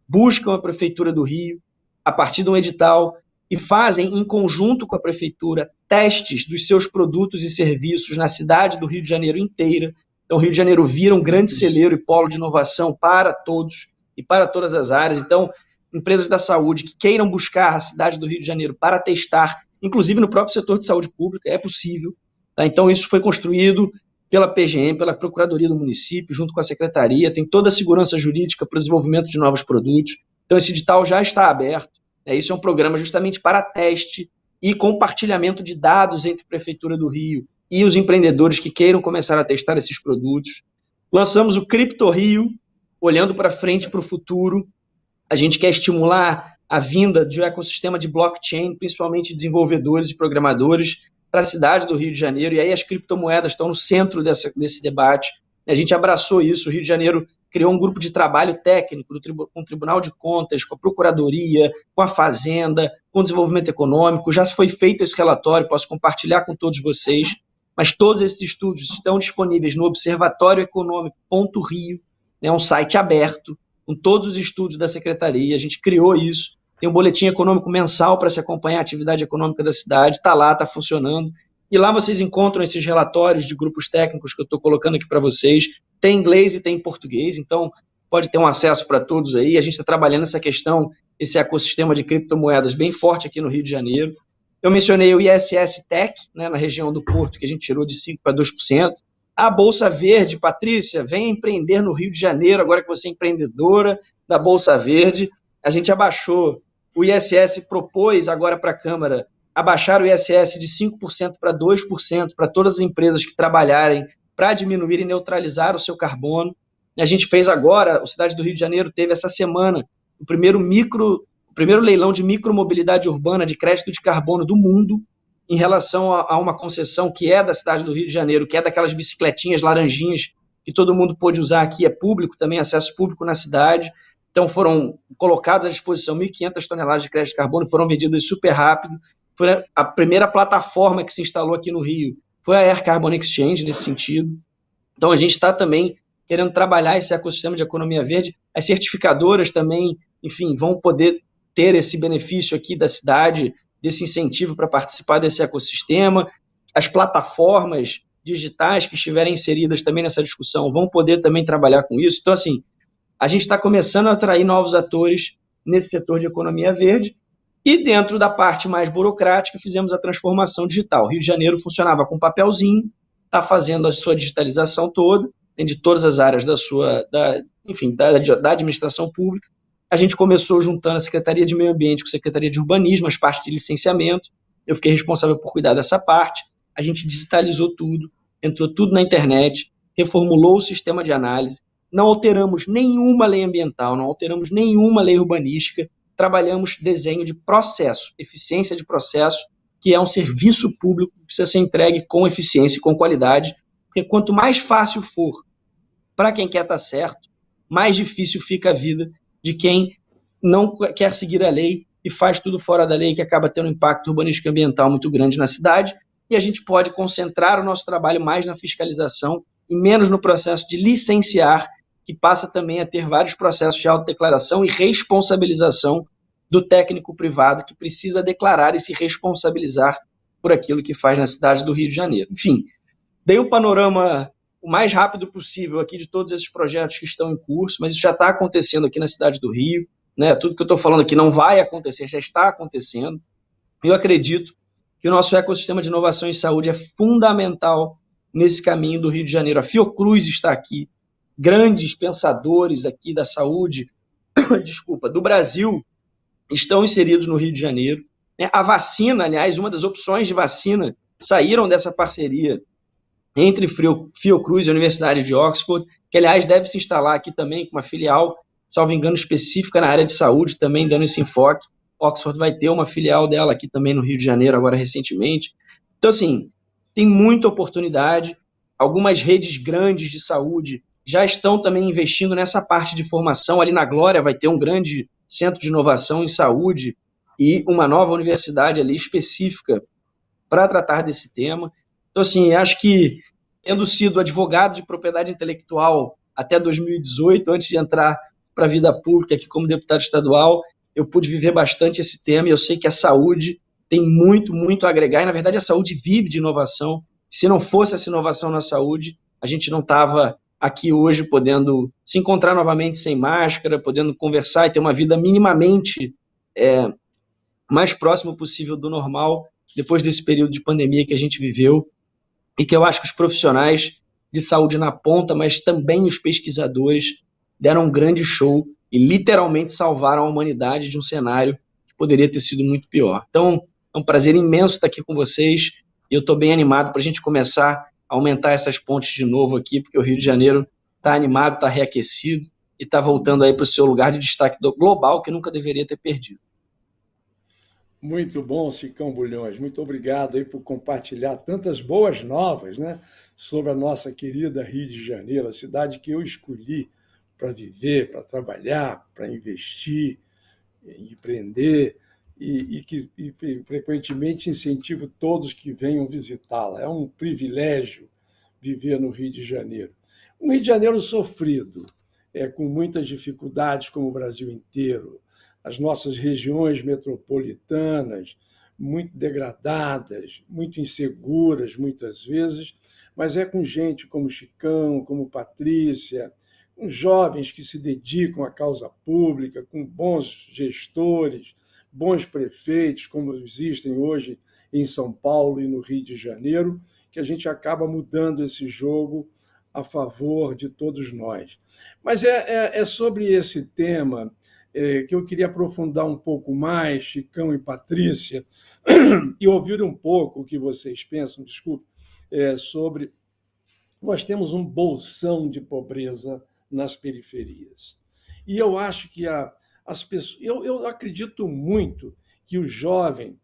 buscam a Prefeitura do Rio, a partir de um edital, e fazem, em conjunto com a Prefeitura, testes dos seus produtos e serviços na cidade do Rio de Janeiro inteira. Então, o Rio de Janeiro vira um grande celeiro e polo de inovação para todos e para todas as áreas. Então, empresas da saúde que queiram buscar a cidade do Rio de Janeiro para testar, inclusive no próprio setor de saúde pública, é possível. Tá? Então, isso foi construído pela PGM, pela Procuradoria do Município, junto com a Secretaria, tem toda a segurança jurídica para o desenvolvimento de novos produtos. Então, esse edital já está aberto. Isso é um programa justamente para teste e compartilhamento de dados entre a Prefeitura do Rio e os empreendedores que queiram começar a testar esses produtos. Lançamos o Cripto Rio, olhando para frente, para o futuro. A gente quer estimular a vinda de um ecossistema de blockchain, principalmente desenvolvedores e programadores, para a cidade do Rio de Janeiro, e aí as criptomoedas estão no centro desse debate. A gente abraçou isso, o Rio de Janeiro criou um grupo de trabalho técnico com o Tribunal de Contas, com a Procuradoria, com a Fazenda, com o Desenvolvimento Econômico. Já foi feito esse relatório, posso compartilhar com todos vocês, mas todos esses estudos estão disponíveis no observatórioeconômico.rio, um site aberto, com todos os estudos da Secretaria. A gente criou isso, tem um boletim econômico mensal para se acompanhar a atividade econômica da cidade, está lá, está funcionando. E lá vocês encontram esses relatórios de grupos técnicos que eu estou colocando aqui para vocês. Tem em inglês e tem em português, então pode ter um acesso para todos aí. A gente está trabalhando essa questão, esse ecossistema de criptomoedas bem forte aqui no Rio de Janeiro. Eu mencionei o ISS Tech, na região do Porto, que a gente tirou de 5% para 2%. A Bolsa Verde, Patrícia, vem empreender no Rio de Janeiro, agora que você é empreendedora da Bolsa Verde. A gente abaixou, o ISS propôs agora para a Câmara abaixar o ISS de 5% para 2% para todas as empresas que trabalharem para diminuir e neutralizar o seu carbono. A gente fez agora, a cidade do Rio de Janeiro teve essa semana o primeiro leilão de micromobilidade urbana de crédito de carbono do mundo, em relação a uma concessão que é da cidade do Rio de Janeiro, que é daquelas bicicletinhas laranjinhas que todo mundo pôde usar aqui, é público também, acesso público na cidade. Então foram colocadas à disposição 1.500 toneladas de crédito de carbono, foram vendidas super rápido. Foi a primeira plataforma que se instalou aqui no Rio, foi a Air Carbon Exchange nesse sentido. Então a gente está também querendo trabalhar esse ecossistema de economia verde. As certificadoras também, enfim, vão poder ter esse benefício aqui da cidade, desse incentivo para participar desse ecossistema. As plataformas digitais que estiverem inseridas também nessa discussão vão poder também trabalhar com isso. Então, assim, a gente está começando a atrair novos atores nesse setor de economia verde. E dentro da parte mais burocrática, fizemos a transformação digital. O Rio de Janeiro funcionava com papelzinho, está fazendo a sua digitalização toda, tem de todas as áreas da administração pública. A gente começou juntando a Secretaria de Meio Ambiente com a Secretaria de Urbanismo, as partes de licenciamento. Eu fiquei responsável por cuidar dessa parte. A gente digitalizou tudo, entrou tudo na internet, reformulou o sistema de análise, não alteramos nenhuma lei ambiental, não alteramos nenhuma lei urbanística, trabalhamos desenho de processo, eficiência de processo, que é um serviço público que precisa ser entregue com eficiência e com qualidade, porque quanto mais fácil for para quem quer estar certo, mais difícil fica a vida de quem não quer seguir a lei e faz tudo fora da lei, que acaba tendo um impacto urbanístico e ambiental muito grande na cidade, e a gente pode concentrar o nosso trabalho mais na fiscalização e menos no processo de licenciar, que passa também a ter vários processos de autodeclaração e responsabilização do técnico privado que precisa declarar e se responsabilizar por aquilo que faz na cidade do Rio de Janeiro. Enfim, dei um panorama o mais rápido possível aqui de todos esses projetos que estão em curso, mas isso já está acontecendo aqui na cidade do Rio, Tudo que eu estou falando aqui não vai acontecer, já está acontecendo. Eu acredito que o nosso ecossistema de inovação em saúde é fundamental nesse caminho do Rio de Janeiro. A Fiocruz está aqui, grandes pensadores aqui da saúde, do Brasil, estão inseridos no Rio de Janeiro. A vacina, aliás, uma das opções de vacina saíram dessa parceria entre Fiocruz e a Universidade de Oxford, que, aliás, deve se instalar aqui também com uma filial, salvo engano, específica na área de saúde, também dando esse enfoque. Oxford vai ter uma filial dela aqui também no Rio de Janeiro, agora recentemente. Então, assim, tem muita oportunidade. Algumas redes grandes de saúde já estão também investindo nessa parte de formação. Ali na Glória vai ter um grande centro de inovação em saúde e uma nova universidade ali específica para tratar desse tema. Então, assim, acho que, tendo sido advogado de propriedade intelectual até 2018, antes de entrar para a vida pública aqui como deputado estadual, eu pude viver bastante esse tema e eu sei que a saúde tem muito, muito a agregar e, na verdade, a saúde vive de inovação. Se não fosse essa inovação na saúde, a gente não estava aqui hoje podendo se encontrar novamente sem máscara, podendo conversar e ter uma vida minimamente mais próximo possível do normal depois desse período de pandemia que a gente viveu e que eu acho que os profissionais de saúde na ponta, mas também os pesquisadores deram um grande show e literalmente salvaram a humanidade de um cenário que poderia ter sido muito pior. Então, é um prazer imenso estar aqui com vocês e eu estou bem animado para a gente começar a aumentar essas pontes de novo aqui, porque o Rio de Janeiro está animado, está reaquecido e está voltando aí para o seu lugar de destaque global que nunca deveria ter perdido. Muito bom, Chicão Bulhões. Muito obrigado aí por compartilhar tantas boas novas, né, sobre a nossa querida Rio de Janeiro, a cidade que eu escolhi para viver, para trabalhar, para investir, empreender e frequentemente incentivo todos que venham visitá-la. É um privilégio viver no Rio de Janeiro. Um Rio de Janeiro sofrido, com muitas dificuldades, como o Brasil inteiro. As nossas regiões metropolitanas, muito degradadas, muito inseguras, muitas vezes, mas é com gente como Chicão, como Patrícia, com jovens que se dedicam à causa pública, com bons gestores, bons prefeitos, como existem hoje em São Paulo e no Rio de Janeiro, que a gente acaba mudando esse jogo a favor de todos nós. Mas é sobre esse tema que eu queria aprofundar um pouco mais, Chicão e Patrícia, e ouvir um pouco o que vocês pensam, desculpe, sobre... Nós temos um bolsão de pobreza nas periferias. E eu acho que as pessoas... Eu acredito muito que o jovem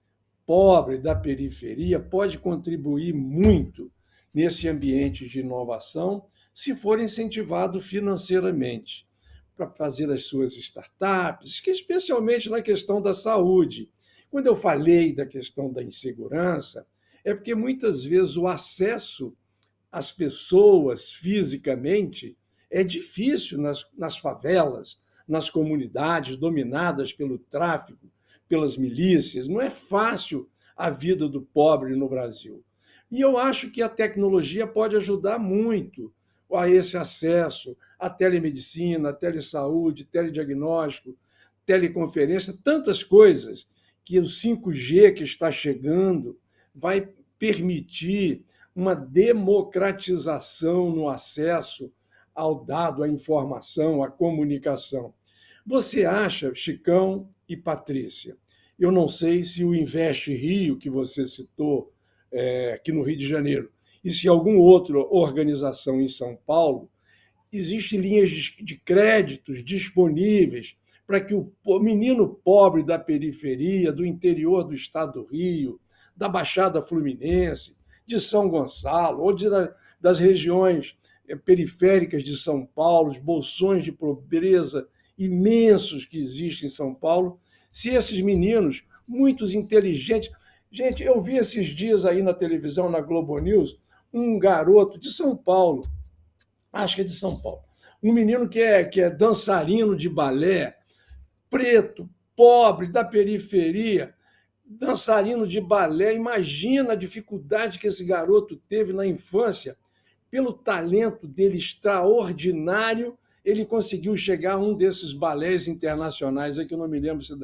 pobre da periferia pode contribuir muito nesse ambiente de inovação se for incentivado financeiramente para fazer as suas startups, que especialmente na questão da saúde. Quando eu falei da questão da insegurança, é porque muitas vezes o acesso às pessoas fisicamente é difícil nas favelas, nas comunidades dominadas pelo tráfico, pelas milícias. Não é fácil a vida do pobre no Brasil. E eu acho que a tecnologia pode ajudar muito a esse acesso à telemedicina, à telesaúde, telediagnóstico, teleconferência, tantas coisas que o 5G que está chegando vai permitir uma democratização no acesso ao dado, à informação, à comunicação. Você acha, Chicão e Patrícia, eu não sei se o Invest Rio, que você citou aqui no Rio de Janeiro, e se alguma outra organização em São Paulo, existem linhas de créditos disponíveis para que o menino pobre da periferia, do interior do estado do Rio, da Baixada Fluminense, de São Gonçalo, ou das regiões periféricas de São Paulo, os bolsões de pobreza imensos que existem em São Paulo, se esses meninos, muitos inteligentes... Gente, eu vi esses dias aí na televisão, na Globo News, um garoto de São Paulo, acho que é de São Paulo, um menino que é dançarino de balé, preto, pobre, da periferia, dançarino de balé. Imagina a dificuldade que esse garoto teve na infância. Pelo talento dele extraordinário, ele conseguiu chegar a um desses balés internacionais, aqui eu não me lembro se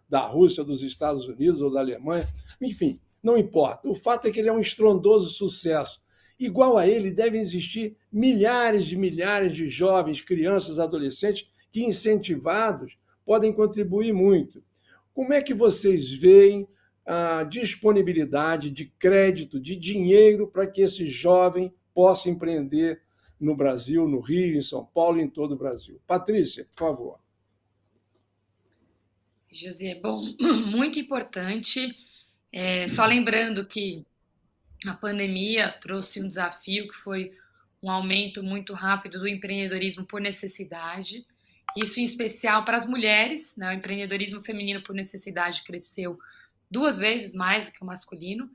da Rússia, dos Estados Unidos ou da Alemanha, enfim, não importa. O fato é que ele é um estrondoso sucesso. Igual a ele, devem existir milhares de jovens, crianças, adolescentes que, incentivados, podem contribuir muito. Como é que vocês veem a disponibilidade de crédito, de dinheiro, para que esse jovem possa empreender no Brasil, no Rio, em São Paulo e em todo o Brasil? Patrícia, por favor. José, bom, muito importante. Só lembrando que a pandemia trouxe um desafio que foi um aumento muito rápido do empreendedorismo por necessidade. Isso em especial para as mulheres, né? O empreendedorismo feminino por necessidade cresceu 2 vezes mais do que o masculino.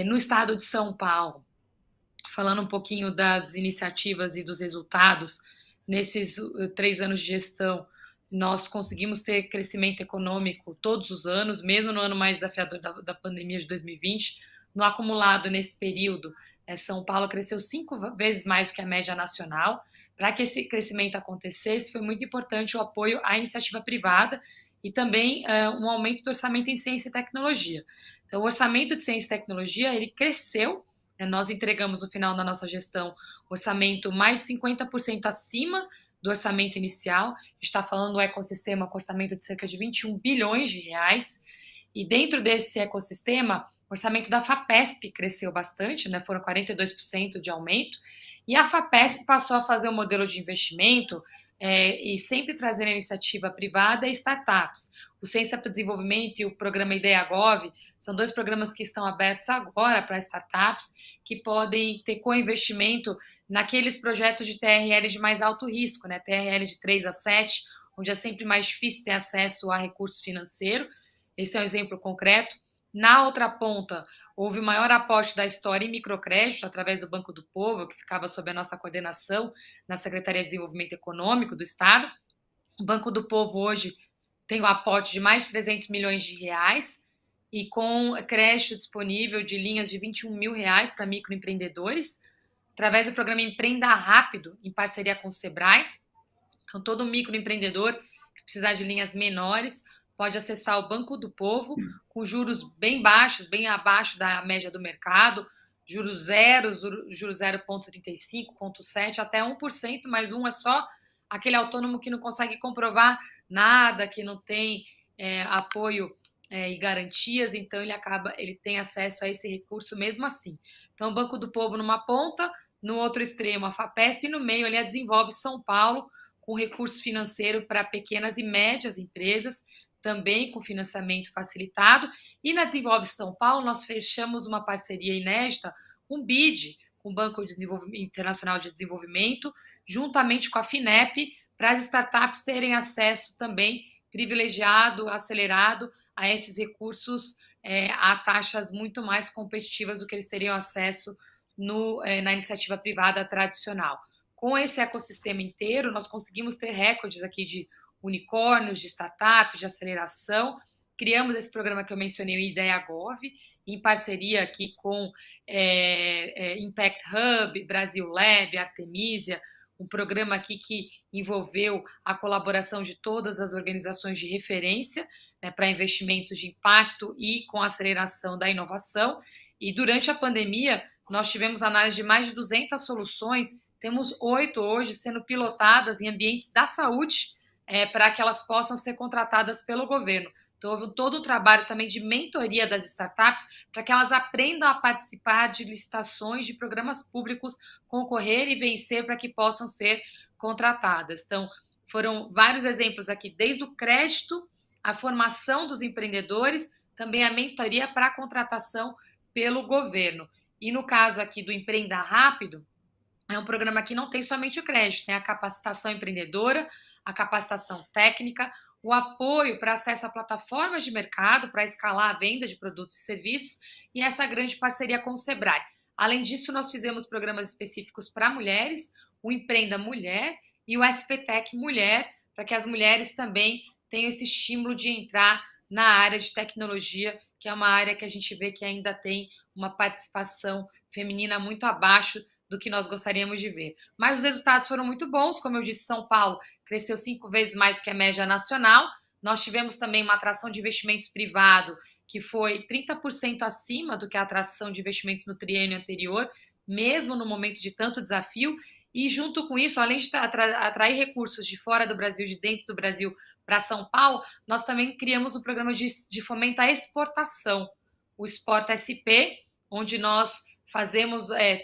No estado de São Paulo, falando um pouquinho das iniciativas e dos resultados, nesses 3 anos de gestão, nós conseguimos ter crescimento econômico todos os anos, mesmo no ano mais desafiador da pandemia de 2020. No acumulado nesse período, São Paulo cresceu 5 vezes mais do que a média nacional. Para que esse crescimento acontecesse, foi muito importante o apoio à iniciativa privada e também um aumento do orçamento em ciência e tecnologia. Então, o orçamento de ciência e tecnologia, ele cresceu. Nós entregamos no final da nossa gestão orçamento mais de 50% acima do orçamento inicial. A gente está falando do ecossistema com orçamento de cerca de 21 bilhões de reais. E dentro desse ecossistema, o orçamento da FAPESP cresceu bastante, né? Foram 42% de aumento. E a FAPESP passou a fazer um modelo de investimento e sempre trazer a iniciativa privada e startups. O Ciência para o Desenvolvimento e o programa IdeaGov são 2 programas que estão abertos agora para startups que podem ter co-investimento naqueles projetos de TRL de mais alto risco, né? TRL de 3 a 7, onde é sempre mais difícil ter acesso a recurso financeiro. Esse é um exemplo concreto. Na outra ponta, houve o maior aporte da história em microcrédito, através do Banco do Povo, que ficava sob a nossa coordenação na Secretaria de Desenvolvimento Econômico do Estado. O Banco do Povo hoje tem um aporte de mais de 300 milhões de reais e com crédito disponível de linhas de 21 mil reais para microempreendedores, através do programa Empreenda Rápido, em parceria com o Sebrae. Então, todo microempreendedor que precisar de linhas menores pode acessar o Banco do Povo com juros bem baixos, bem abaixo da média do mercado, juros zero, juros 0,35, 0,7, até 1%, mas 1 é só aquele autônomo que não consegue comprovar nada, que não tem apoio e garantias, então ele tem acesso a esse recurso mesmo assim. Então, o Banco do Povo numa ponta, no outro extremo a FAPESP, e no meio ali a Desenvolve São Paulo, com recurso financeiro para pequenas e médias empresas, também com financiamento facilitado. E na Desenvolve São Paulo, nós fechamos uma parceria inédita, um BID, com o Banco Internacional de Desenvolvimento, juntamente com a FINEP, para as startups terem acesso também privilegiado, acelerado a esses recursos a taxas muito mais competitivas do que eles teriam acesso na iniciativa privada tradicional. Com esse ecossistema inteiro, nós conseguimos ter recordes aqui de unicórnios, de startups, de aceleração. Criamos esse programa que eu mencionei, o IdeaGov, em parceria aqui com Impact Hub, Brasil Lab, Artemisia, um programa aqui que envolveu a colaboração de todas as organizações de referência, né, para investimentos de impacto e com aceleração da inovação. E durante a pandemia, nós tivemos análise de mais de 200 soluções, temos 8 hoje sendo pilotadas em ambientes da saúde, para que elas possam ser contratadas pelo governo. Então, houve todo o trabalho também de mentoria das startups para que elas aprendam a participar de licitações de programas públicos, concorrer e vencer para que possam ser contratadas. Então, foram vários exemplos aqui, desde o crédito, a formação dos empreendedores, também a mentoria para a contratação pelo governo. E no caso aqui do Empreenda Rápido, é um programa que não tem somente o crédito, tem a capacitação empreendedora, a capacitação técnica, o apoio para acesso a plataformas de mercado para escalar a venda de produtos e serviços e essa grande parceria com o Sebrae. Além disso, nós fizemos programas específicos para mulheres, o Empreenda Mulher e o SPTech Mulher, para que as mulheres também tenham esse estímulo de entrar na área de tecnologia, que é uma área que a gente vê que ainda tem uma participação feminina muito abaixo do que nós gostaríamos de ver. Mas os resultados foram muito bons, como eu disse, São Paulo cresceu 5 vezes mais que a média nacional. Nós tivemos também uma atração de investimentos privado que foi 30% acima do que a atração de investimentos no triênio anterior, mesmo no momento de tanto desafio. E junto com isso, além de atrair recursos de fora do Brasil, de dentro do Brasil para São Paulo, nós também criamos um programa de fomento à exportação, o Exporta SP, onde nós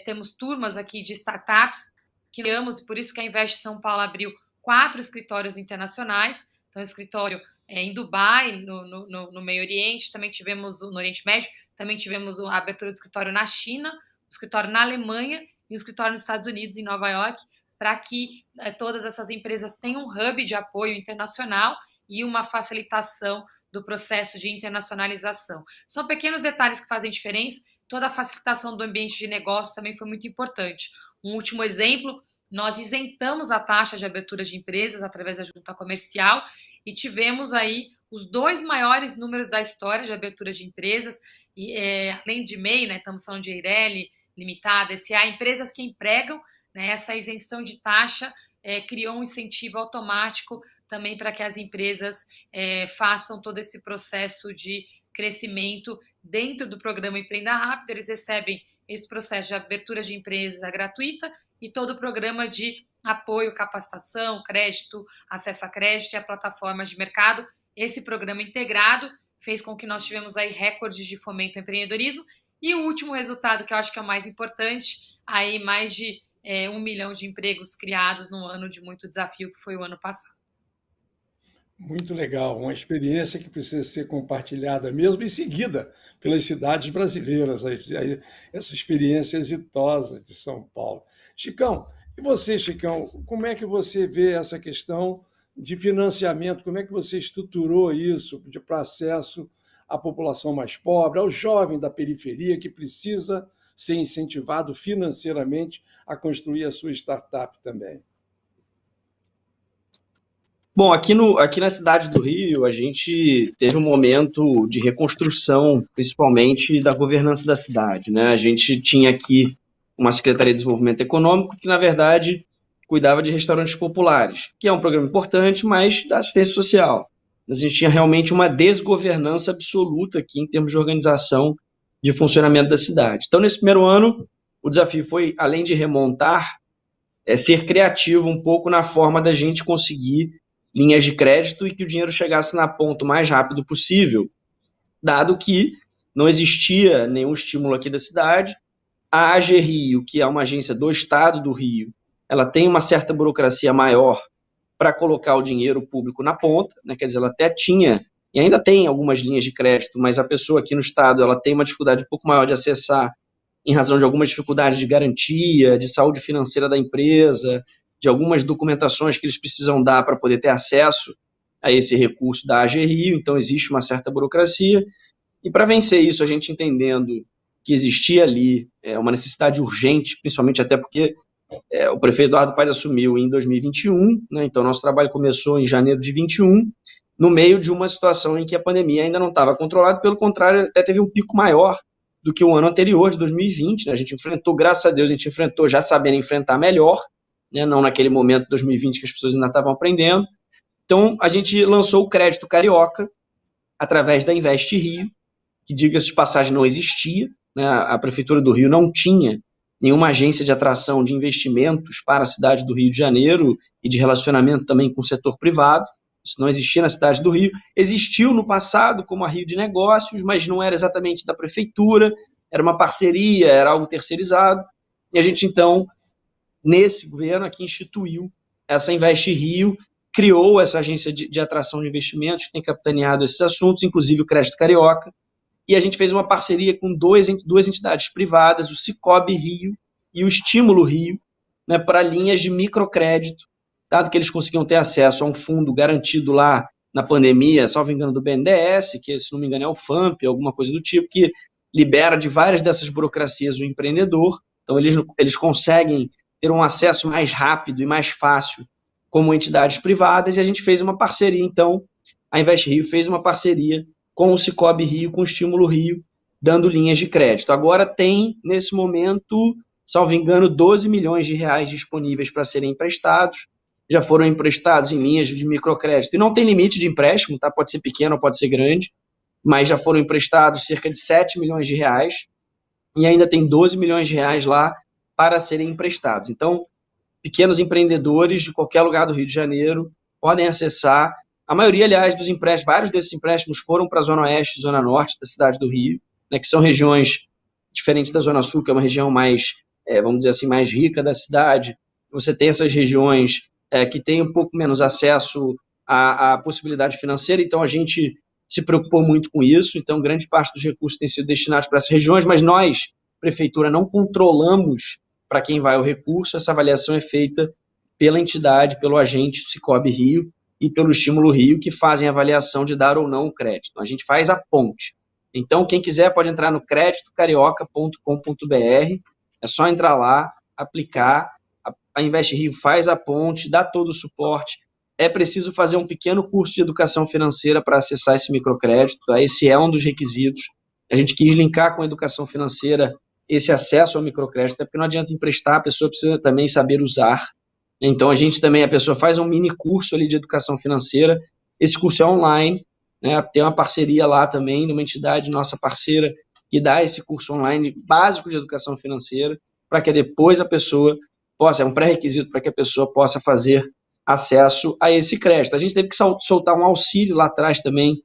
temos turmas aqui de startups que criamos, e por isso que a Invest São Paulo abriu 4 escritórios internacionais. Então, escritório em Dubai, no Meio Oriente, também tivemos no Oriente Médio, também tivemos a abertura do escritório na China, o escritório na Alemanha e o escritório nos Estados Unidos, em Nova York, para que todas essas empresas tenham um hub de apoio internacional e uma facilitação do processo de internacionalização. São pequenos detalhes que fazem diferença. toda a facilitação do ambiente de negócio também foi muito importante. Um último exemplo, nós isentamos a taxa de abertura de empresas através da junta comercial e tivemos aí os 2 maiores números da história de abertura de empresas, e, além de MEI, né, estamos falando de Eireli, Limitada, SA, empresas que empregam, né, essa isenção de taxa criou um incentivo automático também para que as empresas façam todo esse processo de crescimento dentro do programa Empreenda Rápido. Eles recebem esse processo de abertura de empresa gratuita e todo o programa de apoio, capacitação, crédito, acesso a crédito e a plataforma de mercado. Esse programa integrado fez com que nós tivemos aí recordes de fomento ao empreendedorismo. E o último resultado, que eu acho que é o mais importante, aí mais de 1 milhão de empregos criados num ano de muito desafio, que foi o ano passado. Muito legal, uma experiência que precisa ser compartilhada mesmo e seguida pelas cidades brasileiras, essa experiência exitosa de São Paulo. Chicão, e você, Chicão, como é que você vê essa questão de financiamento? Como é que você estruturou isso para acesso à população mais pobre, ao jovem da periferia que precisa ser incentivado financeiramente a construir a sua startup também? Bom, aqui na cidade do Rio, a gente teve um momento de reconstrução, principalmente da governança da cidade, né? A gente tinha aqui uma Secretaria de Desenvolvimento Econômico que, na verdade, cuidava de restaurantes populares, que é um programa importante, mas da assistência social. A gente tinha realmente uma desgovernança absoluta aqui em termos de organização de funcionamento da cidade. Então, nesse primeiro ano, o desafio foi, além de remontar, ser criativo um pouco na forma da gente conseguir linhas de crédito e que o dinheiro chegasse na ponta o mais rápido possível, dado que não existia nenhum estímulo aqui da cidade. A AG Rio, que é uma agência do Estado do Rio, ela tem uma certa burocracia maior para colocar o dinheiro público na ponta, né? Quer dizer, ela até tinha e ainda tem algumas linhas de crédito, mas a pessoa aqui no Estado ela tem uma dificuldade um pouco maior de acessar em razão de algumas dificuldades de garantia, de saúde financeira da empresa, de algumas documentações que eles precisam dar para poder ter acesso a esse recurso da AG Rio. Então, existe uma certa burocracia. E para vencer isso, a gente entendendo que existia ali uma necessidade urgente, principalmente até porque o prefeito Eduardo Paes assumiu em 2021, né? Então, nosso trabalho começou em janeiro de 2021, no meio de uma situação em que a pandemia ainda não estava controlada, pelo contrário, até teve um pico maior do que o ano anterior, de 2020. Né? A gente enfrentou, graças a Deus, a gente enfrentou já sabendo enfrentar melhor, né? Não naquele momento de 2020 que as pessoas ainda estavam aprendendo. Então, a gente lançou o crédito carioca através da Invest Rio, que, diga-se de passagem, não existia, né? A Prefeitura do Rio não tinha nenhuma agência de atração de investimentos para a cidade do Rio de Janeiro e de relacionamento também com o setor privado. Isso não existia na cidade do Rio. Existiu no passado como a Rio de Negócios, mas não era exatamente da prefeitura, era uma parceria, era algo terceirizado. E a gente, então, nesse governo aqui, instituiu essa Invest Rio, criou essa agência de atração de investimentos, que tem capitaneado esses assuntos, inclusive o Crédito Carioca, e a gente fez uma parceria com duas entidades privadas, o Sicoob Rio e o Estímulo Rio, né, para linhas de microcrédito, dado que eles conseguiam ter acesso a um fundo garantido lá na pandemia, salvo engano, do BNDES, que, se não me engano, é o FAMP, alguma coisa do tipo, que libera de várias dessas burocracias o empreendedor. Então, eles conseguem ter um acesso mais rápido e mais fácil como entidades privadas, e a gente fez uma parceria, então, a Invest Rio fez uma parceria com o Sicoob Rio, com o Estímulo Rio, dando linhas de crédito. Agora tem, nesse momento, salvo engano, 12 milhões de reais disponíveis para serem emprestados, já foram emprestados em linhas de microcrédito, e não tem limite de empréstimo, tá? Pode ser pequeno ou pode ser grande, mas já foram emprestados cerca de 7 milhões de reais, e ainda tem 12 milhões de reais lá para serem emprestados. Então, pequenos empreendedores de qualquer lugar do Rio de Janeiro podem acessar. A maioria, aliás, dos empréstimos, vários desses empréstimos foram para a Zona Oeste e Zona Norte da cidade do Rio, né, que são regiões diferentes da Zona Sul, que é uma região mais, vamos dizer assim, mais rica da cidade. Você tem essas regiões que têm um pouco menos acesso à possibilidade financeira, então a gente se preocupou muito com isso. Então, grande parte dos recursos tem sido destinados para essas regiões, mas nós, prefeitura, não controlamos para quem vai o recurso. Essa avaliação é feita pela entidade, pelo agente Sicoob Rio e pelo Estímulo Rio, que fazem a avaliação de dar ou não o crédito. A gente faz a ponte Então, quem quiser pode entrar no creditocarioca.com.br, é só entrar lá, aplicar, a Invest Rio faz a ponte, dá todo o suporte. É preciso fazer um pequeno curso de educação financeira para acessar esse microcrédito, esse é um dos requisitos. A gente quis linkar com a educação financeira esse acesso ao microcrédito, porque não adianta emprestar, a pessoa precisa também saber usar. Então, a pessoa faz um mini curso ali de educação financeira, esse curso é online, né? Tem uma parceria lá também, numa entidade nossa parceira, que dá esse curso online básico de educação financeira, para que depois a pessoa possa, é um pré-requisito para que a pessoa possa fazer acesso a esse crédito. A gente teve que soltar um auxílio lá atrás também,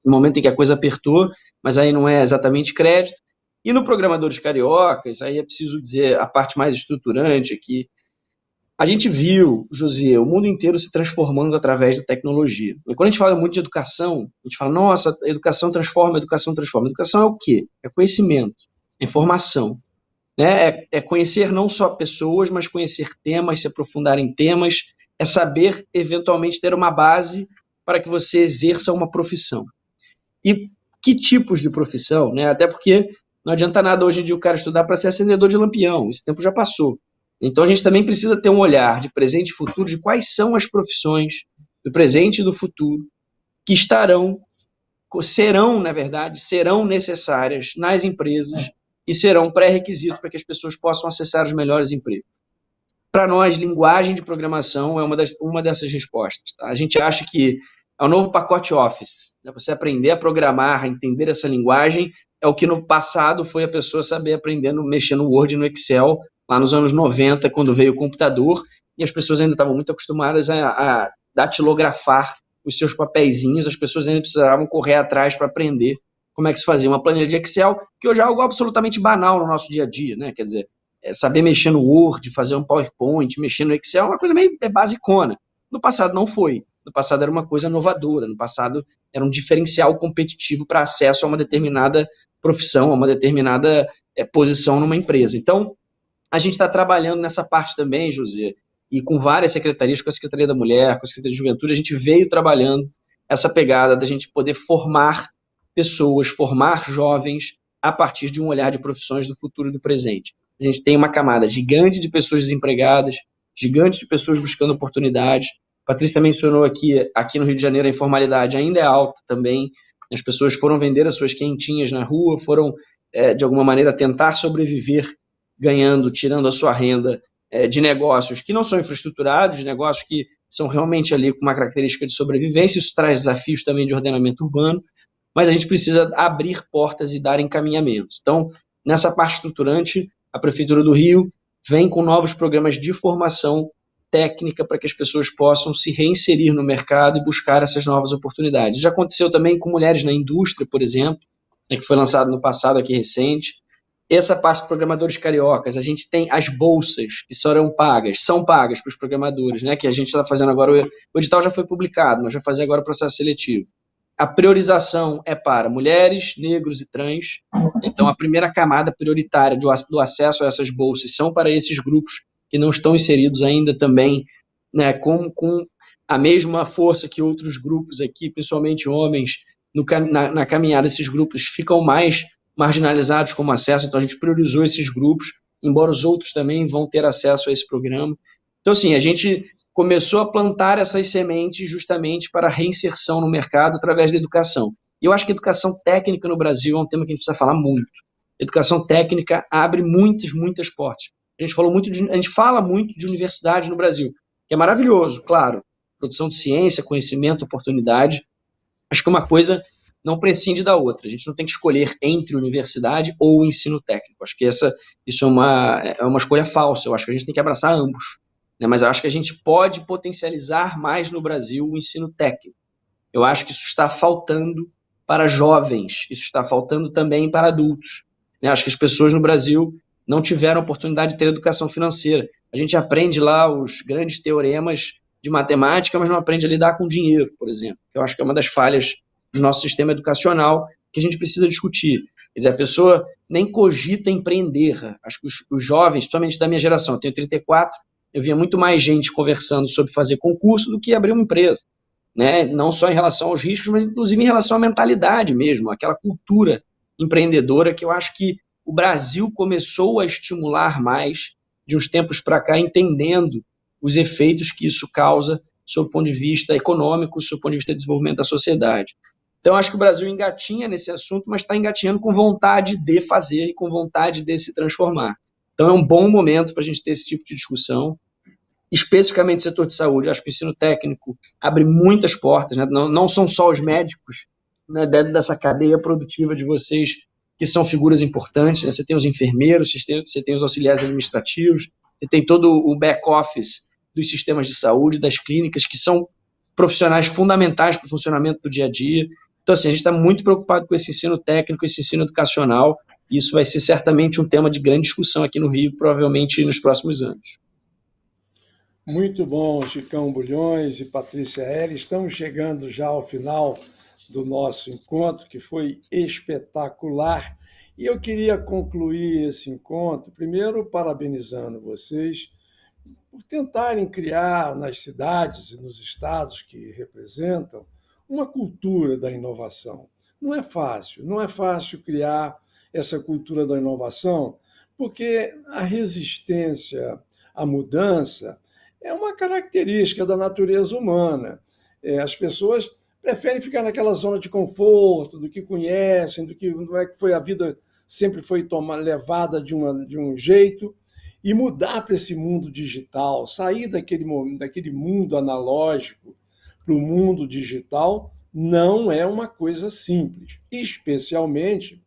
no momento em que a coisa apertou, mas aí não é exatamente crédito. E no Programadores Cariocas, aí é preciso dizer a parte mais estruturante aqui, a gente viu, José, o mundo inteiro se transformando através da tecnologia. E quando a gente fala muito de educação, a gente fala, nossa, educação transforma, educação transforma. Educação é o quê? É conhecimento, é informação. Né? É conhecer não só pessoas, mas conhecer temas, se aprofundar em temas, é saber, eventualmente, ter uma base para que você exerça uma profissão. E que tipos de profissão? Né? Até porque não adianta nada hoje em dia o cara estudar para ser acendedor de lampião, esse tempo já passou. Então a gente também precisa ter um olhar de presente e futuro de quais são as profissões do presente e do futuro que serão necessárias nas empresas e serão pré-requisito para que as pessoas possam acessar os melhores empregos. Para nós, linguagem de programação é uma dessas respostas. Tá? A gente acha que é o novo pacote Office. Né? Você aprender a programar, a entender essa linguagem, é o que no passado foi a pessoa saber aprender mexer no Word e no Excel, lá nos anos 90, quando veio o computador, e as pessoas ainda estavam muito acostumadas a datilografar os seus papeizinhos, as pessoas ainda precisavam correr atrás para aprender como é que se fazia uma planilha de Excel, que hoje é algo absolutamente banal no nosso dia a dia, né? Quer dizer, saber mexer no Word, fazer um PowerPoint, mexer no Excel, é uma coisa meio basicona. No passado não foi. No passado era uma coisa inovadora, no passado era um diferencial competitivo para acesso a uma determinada profissão, a uma determinada posição numa empresa. Então, a gente está trabalhando nessa parte também, José, e com várias secretarias, com a Secretaria da Mulher, com a Secretaria de Juventude, a gente veio trabalhando essa pegada da gente poder formar pessoas, formar jovens a partir de um olhar de profissões do futuro e do presente. A gente tem uma camada gigante de pessoas desempregadas, gigante de pessoas buscando oportunidades. A Patrícia mencionou aqui no Rio de Janeiro a informalidade ainda é alta também. As pessoas foram vender as suas quentinhas na rua, foram, de alguma maneira, tentar sobreviver tirando a sua renda de negócios que não são infraestruturados, de negócios que são realmente ali com uma característica de sobrevivência. Isso traz desafios também de ordenamento urbano, mas a gente precisa abrir portas e dar encaminhamentos. Então, nessa parte estruturante, a Prefeitura do Rio vem com novos programas de formação técnica para que as pessoas possam se reinserir no mercado e buscar essas novas oportunidades. Já aconteceu também com mulheres na indústria, por exemplo, que foi lançado no passado aqui recente. Essa parte de programadores cariocas, a gente tem as bolsas que são pagas para os programadores, né, que a gente está fazendo agora, o edital já foi publicado, mas vai fazer agora o processo seletivo. A priorização é para mulheres, negros e trans, então a primeira camada prioritária do acesso a essas bolsas são para esses grupos que não estão inseridos ainda também, né, com a mesma força que outros grupos aqui, principalmente homens, na caminhada esses grupos ficam mais marginalizados como acesso, então a gente priorizou esses grupos, embora os outros também vão ter acesso a esse programa. Então, assim, a gente começou a plantar essas sementes justamente para a reinserção no mercado através da educação. E eu acho que a educação técnica no Brasil é um tema que a gente precisa falar muito. Educação técnica abre muitas portas. A gente fala muito de universidade no Brasil, que é maravilhoso, claro. Produção de ciência, conhecimento, oportunidade. Acho que uma coisa não prescinde da outra. A gente não tem que escolher entre universidade ou ensino técnico. Acho que isso é uma escolha falsa. Eu acho que a gente tem que abraçar ambos. Né? Mas eu acho que a gente pode potencializar mais no Brasil o ensino técnico. Eu acho que isso está faltando para jovens. Isso está faltando também para adultos. Né? Acho que as pessoas no Brasil não tiveram oportunidade de ter educação financeira. A gente aprende lá os grandes teoremas de matemática, mas não aprende a lidar com dinheiro, por exemplo. Que eu acho que é uma das falhas do nosso sistema educacional que a gente precisa discutir. Quer dizer, a pessoa nem cogita empreender. Acho que os jovens, principalmente da minha geração, eu tenho 34, eu via muito mais gente conversando sobre fazer concurso do que abrir uma empresa. né? Não só em relação aos riscos, mas inclusive em relação à mentalidade mesmo, aquela cultura empreendedora que eu acho que o Brasil começou a estimular mais de uns tempos para cá, entendendo os efeitos que isso causa sob o ponto de vista econômico, sob o ponto de vista de desenvolvimento da sociedade. Então, acho que o Brasil engatinha nesse assunto, mas está engatinhando com vontade de fazer e com vontade de se transformar. Então, é um bom momento para a gente ter esse tipo de discussão, especificamente no setor de saúde. Acho que o ensino técnico abre muitas portas, né? Não são só os médicos, né, dentro dessa cadeia produtiva de vocês, que são figuras importantes, né? Você tem os enfermeiros, você tem os auxiliares administrativos, você tem todo o back-office dos sistemas de saúde, das clínicas, que são profissionais fundamentais para o funcionamento do dia a dia. Então, assim, a gente está muito preocupado com esse ensino técnico, esse ensino educacional, e isso vai ser certamente um tema de grande discussão aqui no Rio, provavelmente nos próximos anos. Muito bom, Chicão Bulhões e Patrícia L. Estamos chegando já ao final do nosso encontro, que foi espetacular. E eu queria concluir esse encontro, primeiro parabenizando vocês por tentarem criar nas cidades e nos estados que representam uma cultura da inovação. Não é fácil criar essa cultura da inovação, porque a resistência à mudança é uma característica da natureza humana. As pessoas preferem ficar naquela zona de conforto, do que conhecem, do que não é que foi a vida sempre foi levada de um jeito, e mudar para esse mundo digital, sair daquele mundo analógico para o mundo digital, não é uma coisa simples, especialmente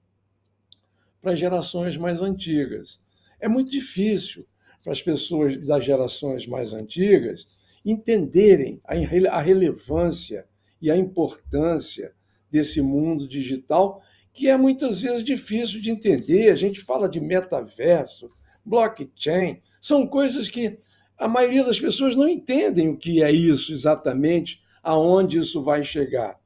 para gerações mais antigas. É muito difícil para as pessoas das gerações mais antigas entenderem a relevância e a importância desse mundo digital, que é muitas vezes difícil de entender. A gente fala de metaverso, blockchain, são coisas que a maioria das pessoas não entendem o que é isso exatamente, aonde isso vai chegar.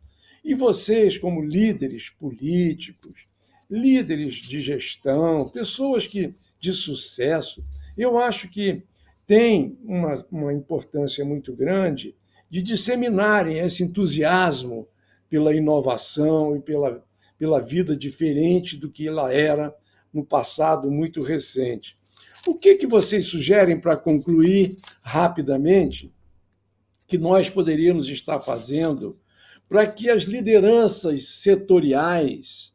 E vocês, como líderes políticos, líderes de gestão, pessoas de sucesso, eu acho que tem uma importância muito grande de disseminarem esse entusiasmo pela inovação e pela vida diferente do que ela era no passado muito recente. O que vocês sugerem para concluir rapidamente que nós poderíamos estar fazendo para que as lideranças setoriais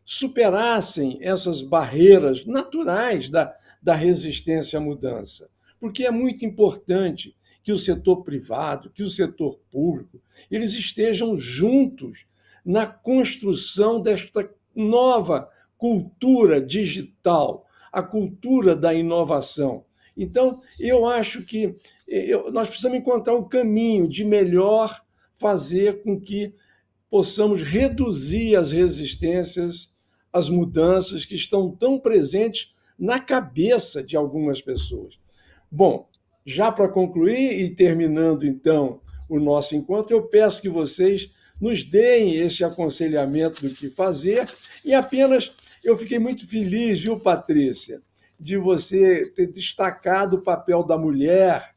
superassem essas barreiras naturais da resistência à mudança? Porque é muito importante que o setor privado, que o setor público, eles estejam juntos na construção desta nova cultura digital, a cultura da inovação. Então, eu acho que nós precisamos encontrar um caminho de melhor fazer com que possamos reduzir as resistências às mudanças que estão tão presentes na cabeça de algumas pessoas. Bom, já para concluir e terminando, então, o nosso encontro, eu peço que vocês nos deem esse aconselhamento do que fazer e apenas eu fiquei muito feliz, viu, Patrícia, de você ter destacado o papel da mulher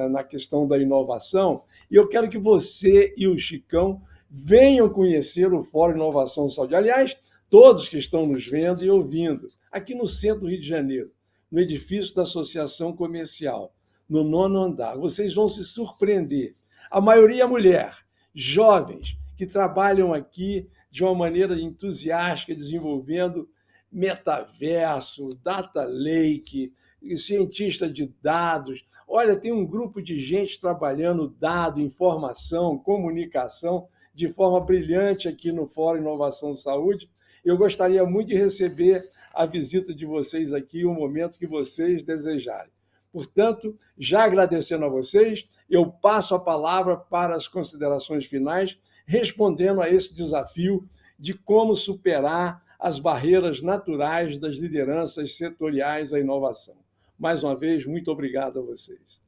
na questão da inovação, e eu quero que você e o Chicão venham conhecer o Fórum Inovação Saúde. Aliás, todos que estão nos vendo e ouvindo, aqui no centro do Rio de Janeiro, no edifício da Associação Comercial, no 9º andar. Vocês vão se surpreender. A maioria é mulher, jovens, que trabalham aqui de uma maneira entusiástica, desenvolvendo metaverso, data lake, cientista de dados. Olha, tem um grupo de gente trabalhando dado, informação, comunicação, de forma brilhante aqui no Fórum Inovação Saúde. Eu gostaria muito de receber a visita de vocês aqui, o momento que vocês desejarem. Portanto, já agradecendo a vocês, eu passo a palavra para as considerações finais, respondendo a esse desafio de como superar as barreiras naturais das lideranças setoriais à inovação. Mais uma vez, muito obrigado a vocês.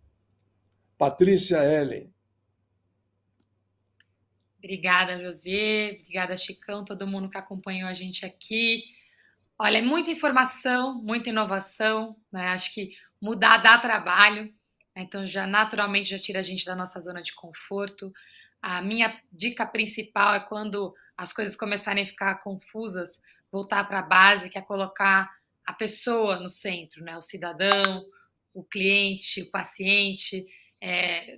Patrícia Ellen. Obrigada, José. Obrigada, Chicão, todo mundo que acompanhou a gente aqui. Olha, é muita informação, muita inovação, né? Acho que mudar dá trabalho. Então, já naturalmente já tira a gente da nossa zona de conforto. A minha dica principal é quando as coisas começarem a ficar confusas, voltar para a base, que é colocar a pessoa no centro, né? O cidadão, o cliente, o paciente.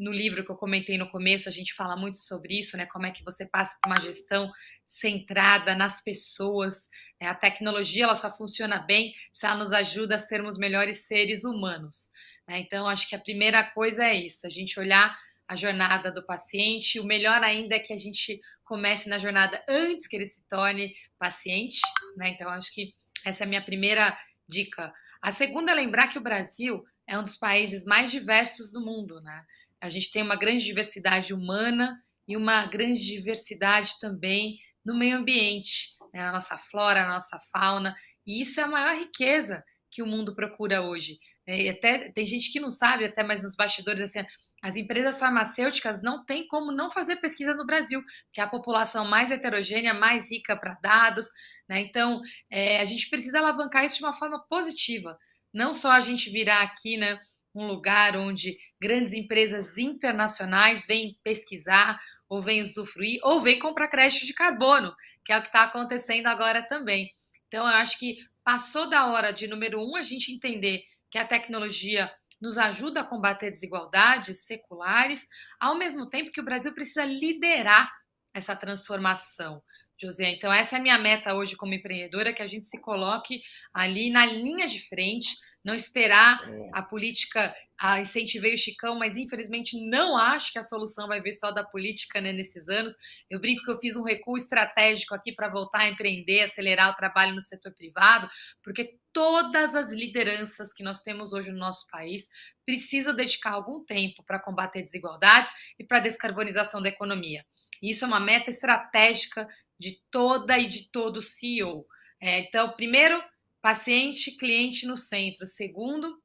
No livro que eu comentei no começo, a gente fala muito sobre isso, né? Como é que você passa por uma gestão centrada nas pessoas. A tecnologia ela só funciona bem se ela nos ajuda a sermos melhores seres humanos. Então, acho que a primeira coisa é isso, a gente olhar a jornada do paciente. O melhor ainda é que a gente comece na jornada antes que ele se torne paciente, né? Então, acho que essa é a minha primeira dica. A segunda é lembrar que o Brasil é um dos países mais diversos do mundo, né? A gente tem uma grande diversidade humana e uma grande diversidade também no meio ambiente, né? Na nossa flora, na nossa fauna, e isso é a maior riqueza que o mundo procura hoje. E até tem gente que não sabe, até mais nos bastidores, assim, as empresas farmacêuticas não têm como não fazer pesquisa no Brasil, que é a população mais heterogênea, mais rica para dados, né? Então, a gente precisa alavancar isso de uma forma positiva. Não só a gente virar aqui, né, um lugar onde grandes empresas internacionais vêm pesquisar, ou vêm usufruir, ou vêm comprar crédito de carbono, que é o que está acontecendo agora também. Então, eu acho que passou da hora de, número um, a gente entender que a tecnologia nos ajuda a combater desigualdades seculares, ao mesmo tempo que o Brasil precisa liderar essa transformação, José. Então, essa é a minha meta hoje como empreendedora, que a gente se coloque ali na linha de frente, não esperar a política. Incentivei o Chicão, mas infelizmente não acho que a solução vai vir só da política, né, nesses anos. Eu brinco que eu fiz um recuo estratégico aqui para voltar a empreender, acelerar o trabalho no setor privado, porque todas as lideranças que nós temos hoje no nosso país precisam dedicar algum tempo para combater desigualdades e para a descarbonização da economia. Isso é uma meta estratégica de toda e de todo CEO. Então, primeiro, paciente, cliente no centro. Segundo,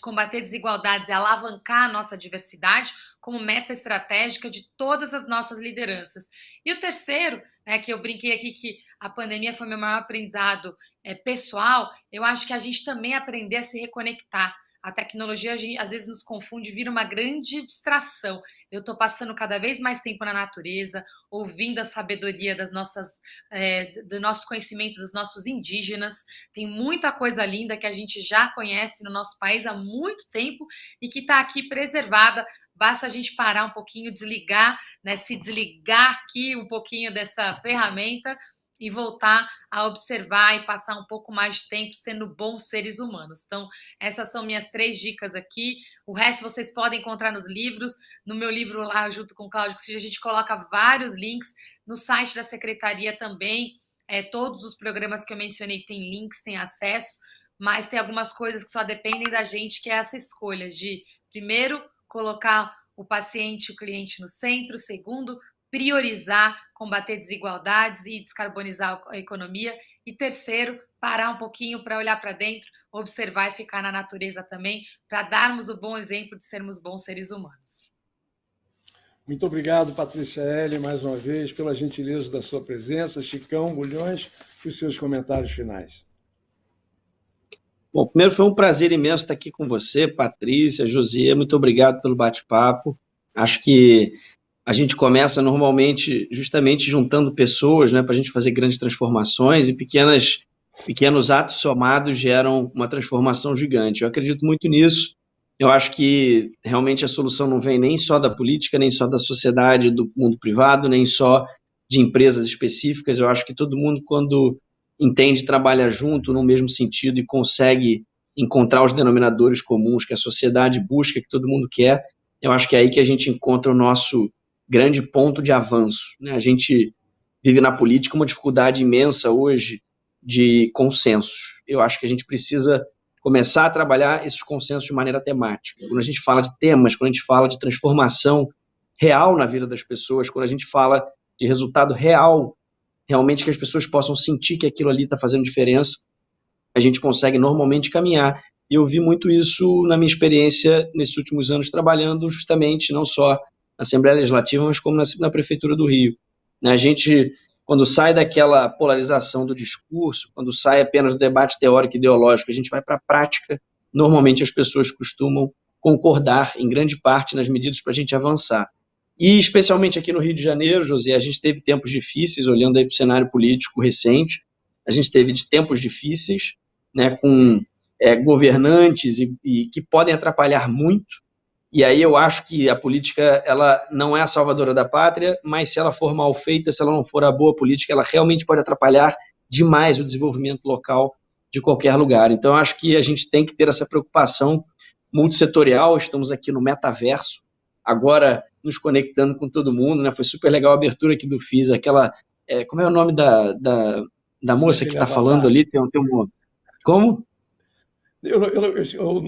combater desigualdades e alavancar a nossa diversidade como meta estratégica de todas as nossas lideranças. E o terceiro, que eu brinquei aqui que a pandemia foi meu maior aprendizado pessoal, eu acho que a gente também aprender a se reconectar. A tecnologia, às vezes, nos confunde, vira uma grande distração. Eu estou passando cada vez mais tempo na natureza, ouvindo a sabedoria do nosso conhecimento dos nossos indígenas. Tem muita coisa linda que a gente já conhece no nosso país há muito tempo e que está aqui preservada. Basta a gente parar um pouquinho, desligar, né, se desligar aqui um pouquinho dessa ferramenta e voltar a observar e passar um pouco mais de tempo sendo bons seres humanos. Então, essas são minhas 3 dicas aqui. O resto vocês podem encontrar nos livros. No meu livro lá, junto com o Cláudio, a gente coloca vários links. No site da Secretaria também, todos os programas que eu mencionei têm links, têm acesso, mas tem algumas coisas que só dependem da gente, que é essa escolha de, primeiro, colocar o paciente, o cliente no centro. Segundo, priorizar, combater desigualdades e descarbonizar a economia. E terceiro, parar um pouquinho para olhar para dentro, observar e ficar na natureza também, para darmos o bom exemplo de sermos bons seres humanos. Muito obrigado, Patrícia L., mais uma vez, pela gentileza da sua presença. Chicão, Bulhões, e os seus comentários finais. Bom, primeiro foi um prazer imenso estar aqui com você, Patrícia, José, muito obrigado pelo bate-papo. Acho que a gente começa normalmente justamente juntando pessoas, né, para a gente fazer grandes transformações, e pequenos atos somados geram uma transformação gigante. Eu acredito muito nisso. Eu acho que realmente a solução não vem nem só da política, nem só da sociedade, do mundo privado, nem só de empresas específicas. Eu acho que todo mundo, quando entende, trabalha junto no mesmo sentido e consegue encontrar os denominadores comuns que a sociedade busca, que todo mundo quer, eu acho que é aí que a gente encontra o nosso grande ponto de avanço, né? A gente vive na política uma dificuldade imensa hoje de consensos. Eu acho que a gente precisa começar a trabalhar esses consensos de maneira temática. Quando a gente fala de temas, quando a gente fala de transformação real na vida das pessoas, quando a gente fala de resultado real, realmente que as pessoas possam sentir que aquilo ali está fazendo diferença, a gente consegue normalmente caminhar. E eu vi muito isso na minha experiência nesses últimos anos trabalhando justamente não só na Assembleia Legislativa, mas como na Prefeitura do Rio. A gente, quando sai daquela polarização do discurso, quando sai apenas do debate teórico e ideológico, a gente vai para a prática, normalmente as pessoas costumam concordar em grande parte nas medidas para a gente avançar. E especialmente aqui no Rio de Janeiro, José, a gente teve tempos difíceis, olhando aí para o cenário político recente, a gente teve tempos difíceis, né, com governantes e que podem atrapalhar muito. E aí eu acho que a política, ela não é a salvadora da pátria, mas se ela for mal feita, se ela não for a boa política, ela realmente pode atrapalhar demais o desenvolvimento local de qualquer lugar. Então eu acho que a gente tem que ter essa preocupação multissetorial. Estamos aqui no metaverso, agora nos conectando com todo mundo, né? Foi super legal a abertura aqui do FIS, aquela... como é o nome da moça que está falando ali? Tem um... Como?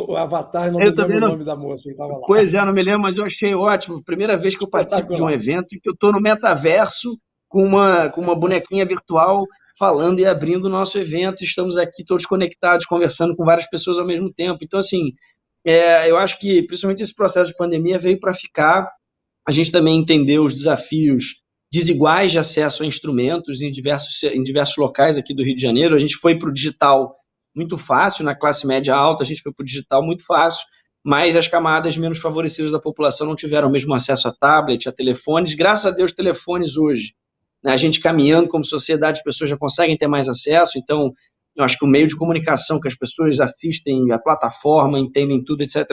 O Avatar, não me Eu lembro também o não. nome da moça que estava lá. Pois é, não me lembro, mas eu achei ótimo. Primeira vez que eu participo de um evento e que eu estou no metaverso com uma bonequinha virtual falando e abrindo o nosso evento. Estamos aqui todos conectados, conversando com várias pessoas ao mesmo tempo. Então, assim, eu acho que, principalmente esse processo de pandemia veio para ficar. A gente também entendeu os desafios desiguais de acesso a instrumentos em diversos locais aqui do Rio de Janeiro. A gente foi para o digital muito fácil, na classe média alta a gente foi para o digital muito fácil, mas as camadas menos favorecidas da população não tiveram o mesmo acesso a tablet, a telefones. Graças a Deus, telefones hoje, né, a gente caminhando como sociedade, as pessoas já conseguem ter mais acesso. Então, eu acho que o meio de comunicação que as pessoas assistem, a plataforma, entendem tudo, etc.,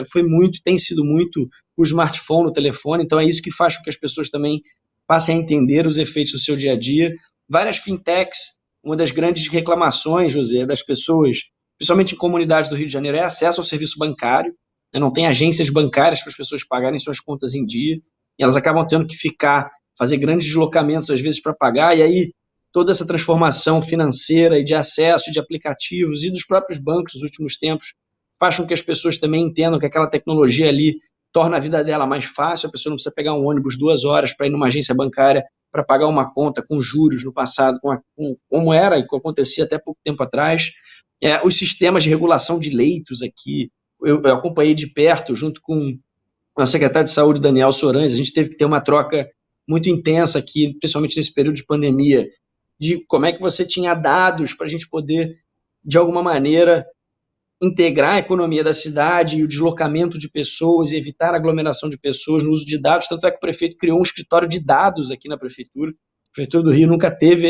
tem sido muito o smartphone, o telefone. Então, é isso que faz com que as pessoas também passem a entender os efeitos do seu dia a dia. Várias fintechs, uma das grandes reclamações, José, das pessoas, principalmente em comunidades do Rio de Janeiro, é acesso ao serviço bancário. Não tem agências bancárias para as pessoas pagarem suas contas em dia, e elas acabam tendo que fazer grandes deslocamentos, às vezes, para pagar, e aí toda essa transformação financeira e de acesso, de aplicativos e dos próprios bancos nos últimos tempos, faz com que as pessoas também entendam que aquela tecnologia ali torna a vida dela mais fácil. A pessoa não precisa pegar um ônibus 2 horas para ir numa agência bancária para pagar uma conta com juros no passado, como era e como acontecia até pouco tempo atrás. Os sistemas de regulação de leitos aqui, eu acompanhei de perto, junto com o secretário de Saúde, Daniel Sorães. A gente teve que ter uma troca muito intensa aqui, principalmente nesse período de pandemia, de como é que você tinha dados para a gente poder, de alguma maneira, integrar a economia da cidade e o deslocamento de pessoas e evitar a aglomeração de pessoas no uso de dados. Tanto é que o prefeito criou um escritório de dados aqui na prefeitura. A prefeitura do Rio nunca teve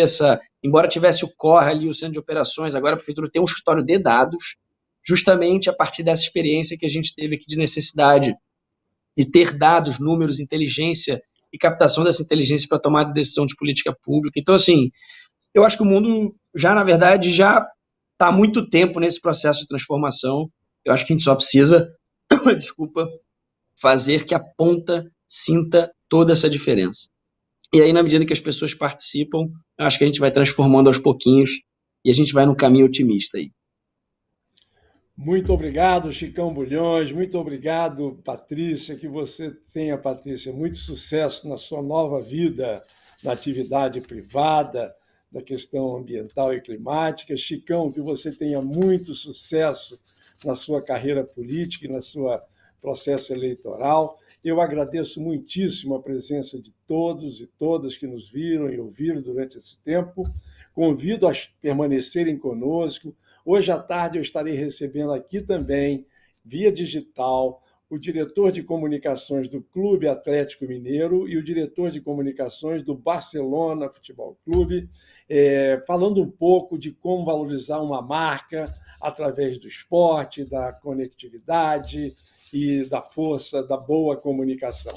embora tivesse o COR ali, o centro de operações, agora a prefeitura tem um escritório de dados, justamente a partir dessa experiência que a gente teve aqui de necessidade de ter dados, números, inteligência e captação dessa inteligência para tomar decisão de política pública. Então, assim, eu acho que o mundo na verdade, já está há muito tempo nesse processo de transformação. Eu acho que a gente só precisa, fazer que a ponta sinta toda essa diferença. E aí, na medida que as pessoas participam, eu acho que a gente vai transformando aos pouquinhos e a gente vai num caminho otimista aí. Muito obrigado, Chicão Bulhões. Muito obrigado, Patrícia. Que você tenha, Patrícia, muito sucesso na sua nova vida, na atividade privada, da questão ambiental e climática. Chicão, que você tenha muito sucesso na sua carreira política e no seu processo eleitoral. Eu agradeço muitíssimo a presença de todos e todas que nos viram e ouviram durante esse tempo. Convido a permanecerem conosco. Hoje à tarde eu estarei recebendo aqui também, via digital, o diretor de comunicações do Clube Atlético Mineiro e o diretor de comunicações do Barcelona Futebol Clube, falando um pouco de como valorizar uma marca através do esporte, da conectividade e da força da boa comunicação.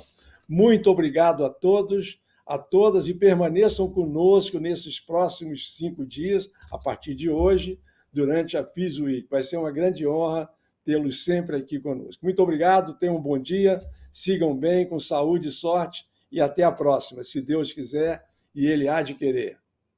Muito obrigado a todos, a todas, e permaneçam conosco nesses próximos 5 dias, a partir de hoje, durante a FIS Week. Vai ser uma grande honra tê-los sempre aqui conosco. Muito obrigado, tenham um bom dia, sigam bem, com saúde e sorte, e até a próxima, se Deus quiser e Ele há de querer.